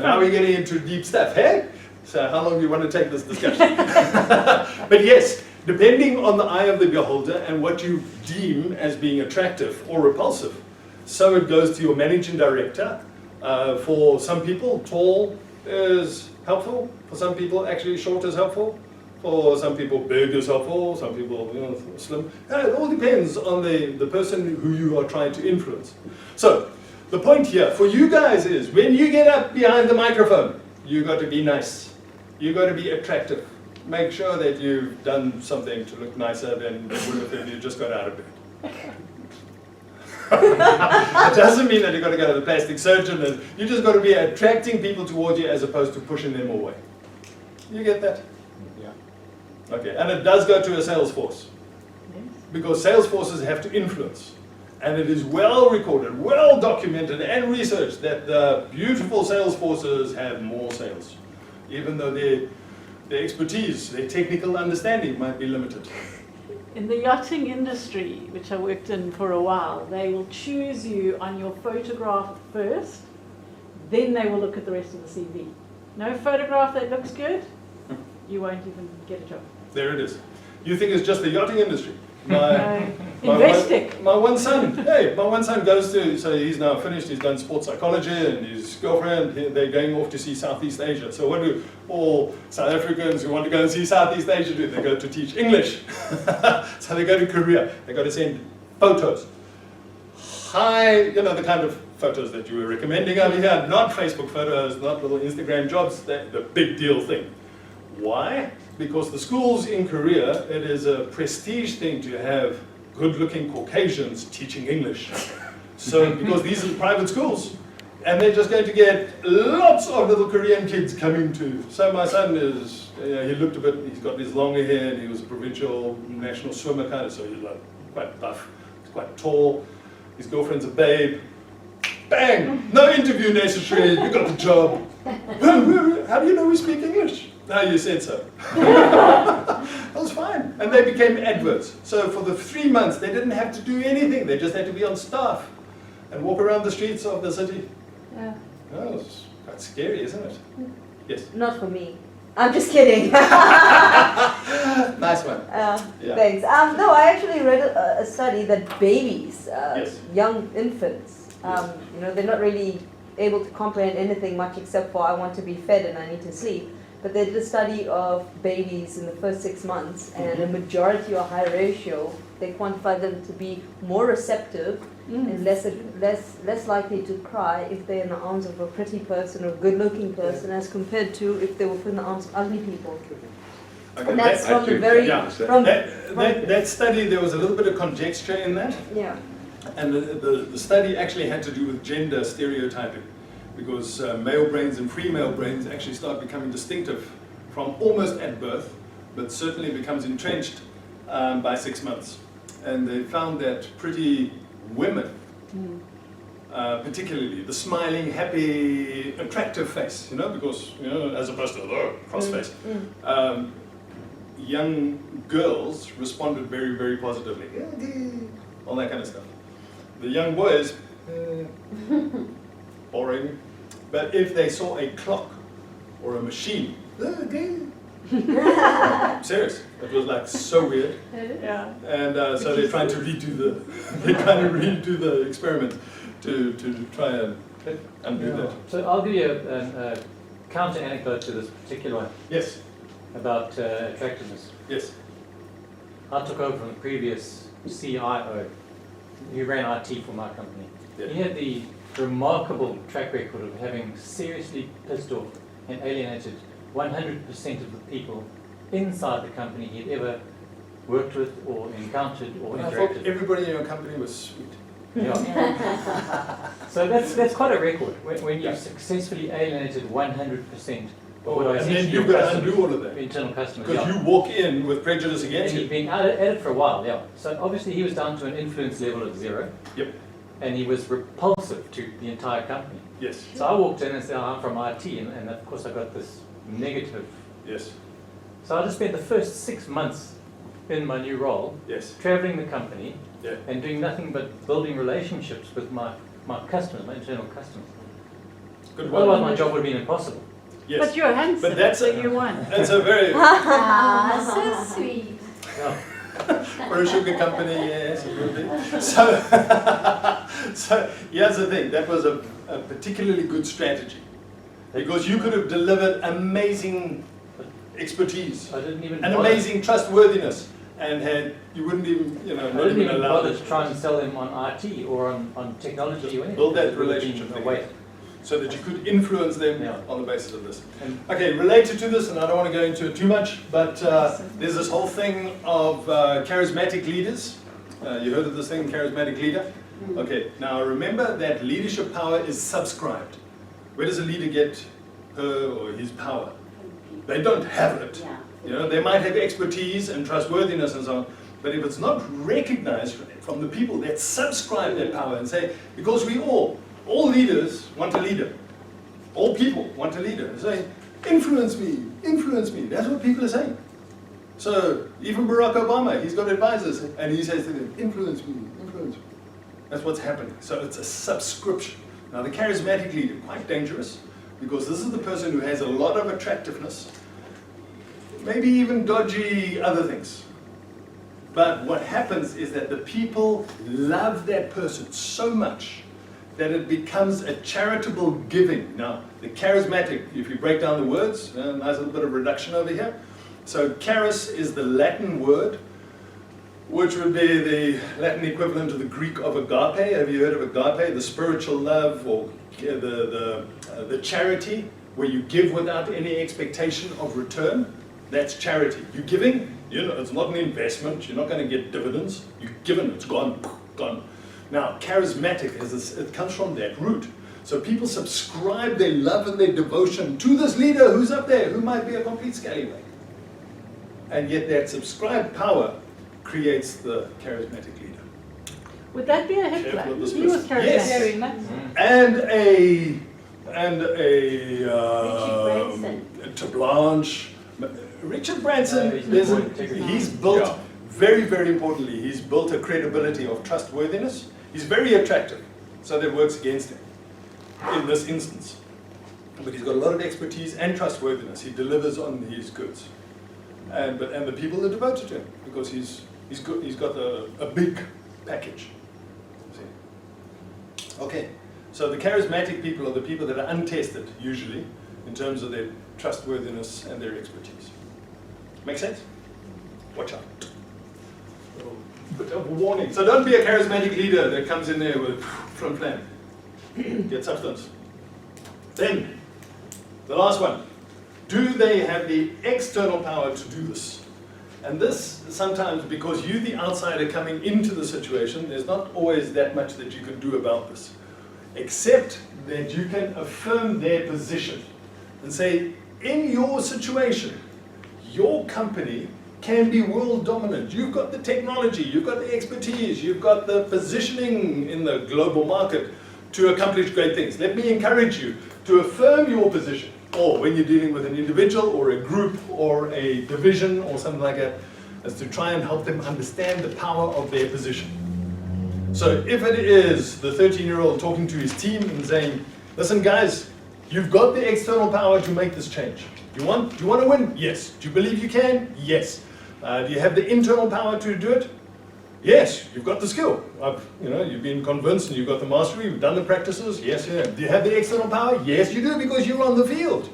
now we're getting into deep stuff, hey? So how long do you want to take this discussion? But yes, depending on the eye of the beholder and what you deem as being attractive or repulsive, so it goes to your managing director. For some people, tall is helpful. For some people, actually short is helpful. For some people, big is helpful. Some people, slim. It all depends on the person who you are trying to influence. So the point here for you guys is when you get up behind the microphone, you got to be nice. You got to be attractive. make sure that you've done something to look nicer than you would have if you just got out of bed. It doesn't mean that you've got to go to the plastic surgeon, and you just got to be attracting people towards you as opposed to pushing them away. You get that? Yeah. Okay, and it does go to a sales force, because sales forces have to influence. And it is well recorded, well documented and researched that the beautiful sales forces have more sales, even though their expertise, their technical understanding might be limited. In the yachting industry, which I worked in for a while, they will choose you on your photograph first, then they will look at the rest of the CV. No photograph that looks good, you won't even get a job. There it is. You think it's just the yachting industry? Investing. My one son, my one son goes to, so he's now finished, he's done sports psychology, and his girlfriend, they're going off to see Southeast Asia. So what do all South Africans who want to go and see Southeast Asia do? They go to teach English. So they go to Korea, they got to send photos. High, the kind of photos that you were recommending over here, not Facebook photos, not little Instagram jobs, the big deal thing. Why? Because the schools in Korea, it is a prestige thing to have good-looking Caucasians teaching English. So, because these are private schools, and they're just going to get lots of little Korean kids coming to. So my son is, he looked a bit, he's got this longer hair, and he was a provincial national swimmer kind of, so he's like quite buff, he's quite tall. His girlfriend's a babe. Bang! No interview necessary, you got the job. How do you know we speak English? No, you said so. That was fine. And they became adverts. So for the 3 months, they didn't have to do anything. They just had to be on staff and walk around the streets of the city. Yeah. Oh, it's quite scary, isn't it? Yes. Not for me. I'm just kidding. Nice one. Yeah. Thanks. No, I actually read a study that babies, Yes. young infants, they're not really able to comprehend anything much except for I want to be fed and I need to sleep. But they did a study of babies in the first 6 months, and a majority or high ratio, they quantified them to be more receptive and less likely to cry if they're in the arms of a pretty person or a good-looking person, as compared to if they were put in the arms of ugly people. Okay, And that's I from the do very think so. from that study, there was a little bit of conjecture in that. yeah. And the study actually had to do with gender stereotyping, because male brains and female brains actually start becoming distinctive from almost at birth, but certainly becomes entrenched by 6 months. And they found that pretty women, particularly the smiling, happy, attractive face, because, as opposed to the cross face, young girls responded very, very positively. All that kind of stuff. The young boys, boring. But if they saw a clock or a machine, serious, it was like so weird. Yeah. And so they're trying to redo the experiment to try and undo that. So I'll give you a counter anecdote to this particular one Yes, about attractiveness. yes, I took over from the previous CIO. He ran IT for my company. Yeah. He had the remarkable track record of having seriously pissed off and alienated 100% of the people inside the company he'd ever worked with or encountered or I thought interacted with. everybody in your company was sweet. Yeah. So that's quite a record when Yeah. you've successfully alienated 100% of what are And then essentially you've your got to customers, undo all of that. internal customers. Because Yeah. you walk in with prejudice And against he'd you. been at it for a while, yeah. So obviously he was down to an influence level of 0. Yep. And he was repulsive to the entire company. Yes, So I walked in and said, I'm from IT, and of course I got this negative. yes, So I just spent the first 6 months in my new role, yes, traveling the company, yeah. and doing nothing but building relationships with my customers, my internal customers. Good one. Otherwise my job would have been impossible. Yes. But you're handsome, But that's so a- you won. That's a very, Ah, so sweet. Yeah. for a sugar company, yes, it would be. So, so here's the thing, that was a particularly good strategy. Because you could have delivered amazing expertise, I didn't even and bother. amazing trustworthiness, and you wouldn't even, I not didn't even even allow bother it. to try and sell them on IT or on technology Just or anything. build that It would have been relationship a thing. waste. so that you could influence them Yeah. on the basis of this. And Okay, related to this, and I don't want to go into it too much, but there's this whole thing of charismatic leaders. You heard of this thing, charismatic leader? Okay, now remember that leadership power is subscribed. Where does a leader get her or his power? They don't have it. Yeah. You know, they might have expertise and trustworthiness and so on, but if it's not recognized from the people that subscribe that power and say, because we all leaders want a leader. All people want a leader. They're saying, influence me. That's what people are saying. So even Barack Obama, he's got advisors, and he says to them, influence me. That's what's happening. So it's a subscription. Now the charismatic leader, quite dangerous, because this is the person who has a lot of attractiveness, maybe even dodgy other things. But what happens is that the people love that person so much that it becomes a charitable giving. Now, the charismatic, if you break down the words, nice little bit of reduction over here. So charis is the Latin word, which would be the Latin equivalent to the Greek of agape. Have you heard of agape? The spiritual love, or the charity, where you give without any expectation of return. That's charity. You're giving, you know, it's not an investment. You're not going to get dividends. You've given, it's gone. Now, charismatic, it comes from that root. So people subscribe their love and their devotion to this leader who's up there, who might be a complete scallywag. And yet that subscribed power creates the charismatic leader. Would that be a Hitler? Careful with this He was person. charismatic. Yes. Very much. And a Richard to Blanche. Richard Branson, he's he's built, Yeah. very, very importantly, he's built a credibility of trustworthiness. He's very attractive, so that works against him in this instance. But he's got a lot of expertise and trustworthiness. He delivers on his goods. And the people are devoted to him because he's got a big package. See? Okay, so the charismatic people are the people that are untested, usually, in terms of their trustworthiness and their expertise. Make sense? Watch out. Bit of a warning. So don't be a charismatic leader that comes in there with front plan. Get substance. Then, the last one. Do they have the external power to do this? And this, sometimes, because you're the outsider coming into the situation, there's not always that much that you can do about this. Except that you can affirm their position and say, in your situation, your company can be world dominant. You've got the technology, you've got the expertise, you've got the positioning in the global market to accomplish great things. Let me encourage you to affirm your position. Or when you're dealing with an individual or a group or a division or something like that, is to try and help them understand the power of their position. So if it is the 13-year-old talking to his team and saying, listen guys, you've got the external power to make this change. Do you want to win? Yes. Do you believe you can? Yes. Do you have the internal power to do it? Yes, you've got the skill. You've been convinced and you've got the mastery, you've done the practices. Yes, you have. Do you have the external power? Yes, you do, because you're on the field.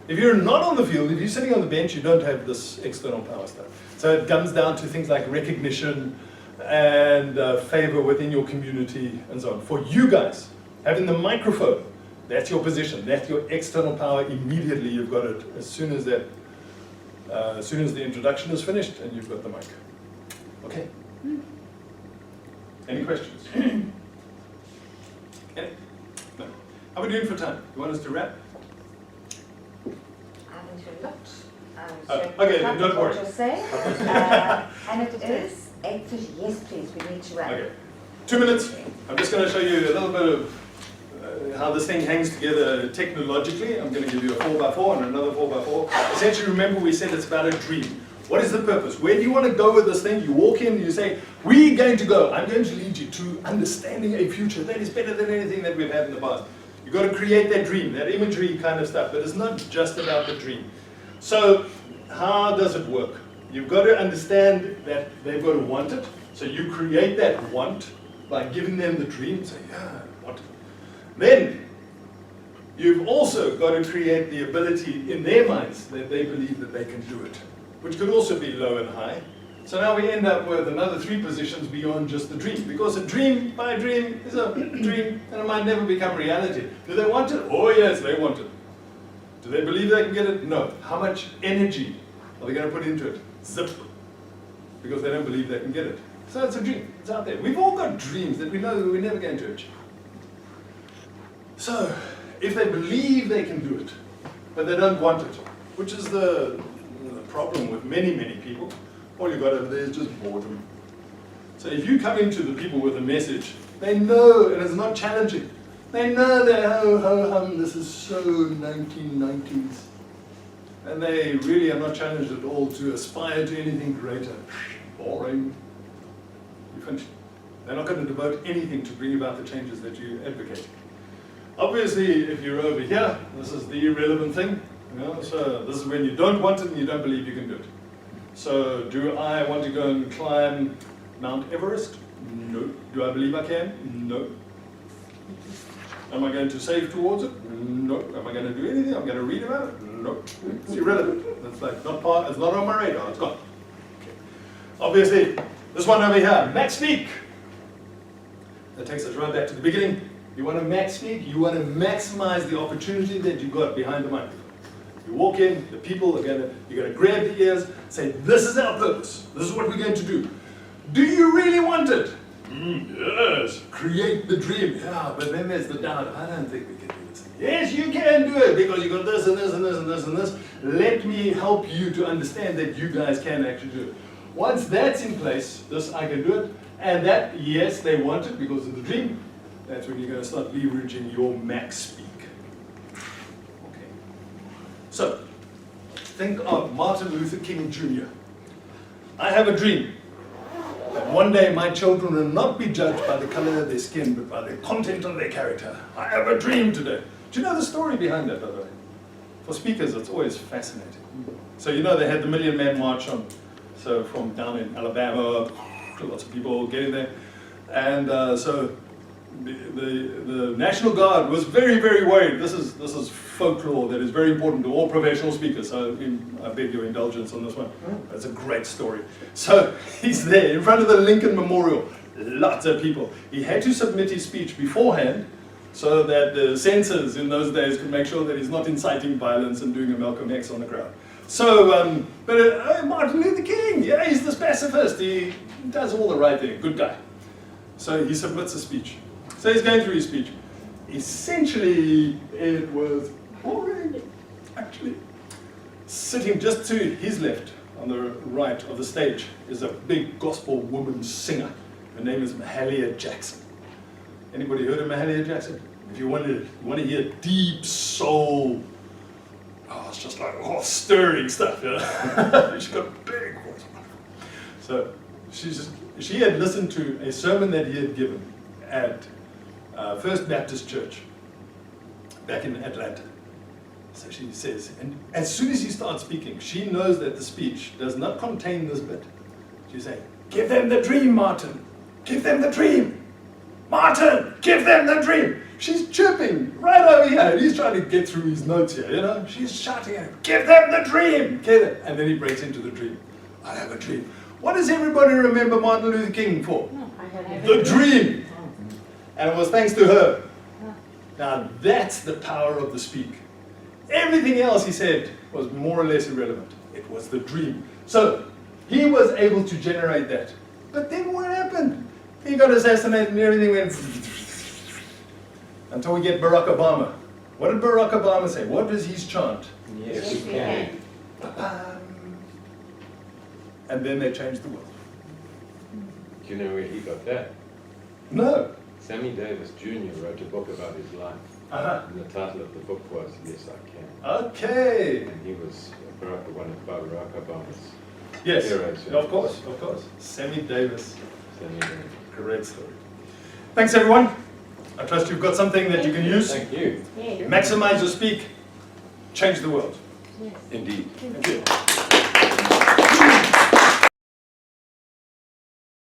If you're not on the field, if you're sitting on the bench, you don't have this external power stuff. So it comes down to things like recognition and favor within your community and so on. For you guys, having the microphone, that's your position. That's your external power. Immediately, you've got it as soon as the introduction is finished and you've got the mic. Okay. Any questions? Okay. No. How are we doing for time? You want us to wrap? I think you're not. Okay, then don't worry. What you're saying. And it is 8:30. Yes, please. We need to wrap. Okay. 2 minutes. I'm just going to show you a little bit of how this thing hangs together technologically. I'm going to give you a 4x4 and another 4x4. Essentially, remember we said it's about a dream. What is the purpose? Where do you want to go with this thing? You walk in and you say, we're going to go. I'm going to lead you to understanding a future that is better than anything that we've had in the past. You've got to create that dream, that imagery kind of stuff. But it's not just about the dream. So how does it work? You've got to understand that they've got to want it. So you create that want by giving them the dream. Say, yeah, I want it. Then you've also got to create the ability in their minds that they believe that they can do it, which could also be low and high. So now we end up with another 3 positions beyond just the dream. Because a dream, my dream, is a dream and it might never become reality. Do they want it? Oh yes, they want it. Do they believe they can get it? No. How much energy are they going to put into it? Zip. Because they don't believe they can get it. So it's a dream. It's out there. We've all got dreams that we know that we're never going to achieve. So, if they believe they can do it, but they don't want it, which is the problem with many, many people, all you've got over there is just boredom. So if you come into the people with a message, they know, and it's not challenging, they know that ho-ho-hum, this is so 1990s. And they really are not challenged at all to aspire to anything greater. Boring. You finished. They're not going to devote anything to bring about the changes that you advocate. Obviously, if you're over here, this is the irrelevant thing. You know, so this is when you don't want it and you don't believe you can do it. So do I want to go and climb Mount Everest? No. Do I believe I can? No. Am I going to save towards it? No. Am I going to do anything? I'm going to read about it? No. It's irrelevant. It's like not part, it's not on my radar. It's gone. Okay. Obviously, this one over here, MaxSpeak. That takes us right back to the beginning. You want to MaxSpeak, you want to maximize the opportunity that you got behind the microphone. You walk in, the people are going to, you're going to grab the ears, say, this is our purpose. This is what we're going to do. Do you really want it? Yes. Create the dream. Yeah, but then there's the doubt. I don't think we can do this. Yes, you can do it because you got this and this and this and this and this. Let me help you to understand that you guys can actually do it. Once that's in place, this I can do it, and that, yes, they want it because of the dream, that's when you're going to start leveraging your MaxSpeak. Okay. So, think of Martin Luther King Jr. I have a dream that one day my children will not be judged by the color of their skin, but by the content of their character. I have a dream today. Do you know the story behind that, by the way? For speakers, it's always fascinating. So you know they had the Million Man March on, so from down in Alabama, lots of people getting there, and so the National Guard was very, very worried. This is folklore that is very important to all professional speakers, so I beg your indulgence on this one. That's a great story. So he's there in front of the Lincoln Memorial, lots of people. He had to submit his speech beforehand so that the censors in those days could make sure that he's not inciting violence and doing a Malcolm X on the crowd. So, Martin Luther King, yeah, he's this pacifist, he does all the right thing, good guy. So he submits a speech. So he's going through his speech. Essentially, it was boring, actually. Sitting just to his left, on the right of the stage, is a big gospel woman singer. Her name is Mahalia Jackson. Anybody heard of Mahalia Jackson? If you want to hear deep soul, it's just like stirring stuff, you know? She's got a big voice. So she had listened to a sermon that he had given at First Baptist Church back in Atlanta. So she says, and as soon as he starts speaking, she knows that the speech does not contain this bit. She's saying, give them the dream, Martin. Give them the dream. Martin, give them the dream. She's chirping right over here, and he's trying to get through his notes here, you know? She's shouting at him, give them the dream! And then he breaks into the dream. I have a dream. What does everybody remember Martin Luther King for? The dream. And it was thanks to her. Now that's the power of the speak. Everything else he said was more or less irrelevant. It was the dream. So he was able to generate that. But then what happened? He got assassinated and everything went until we get Barack Obama. What did Barack Obama say? What does his chant? Yes, we can. And then they changed the world. Do you know where he got that? No. Sammy Davis Jr. wrote a book about his life. And the title of the book was Yes, I Can. Okay. And he was one of Barack Obama's Yes, heroes. of course, of course. Sammy Davis. Sammy Davis. Great story. Thanks, everyone. I trust you've got something that you can use. Thank you. Yeah. Maximize your speak. Change the world. Indeed. Thank you.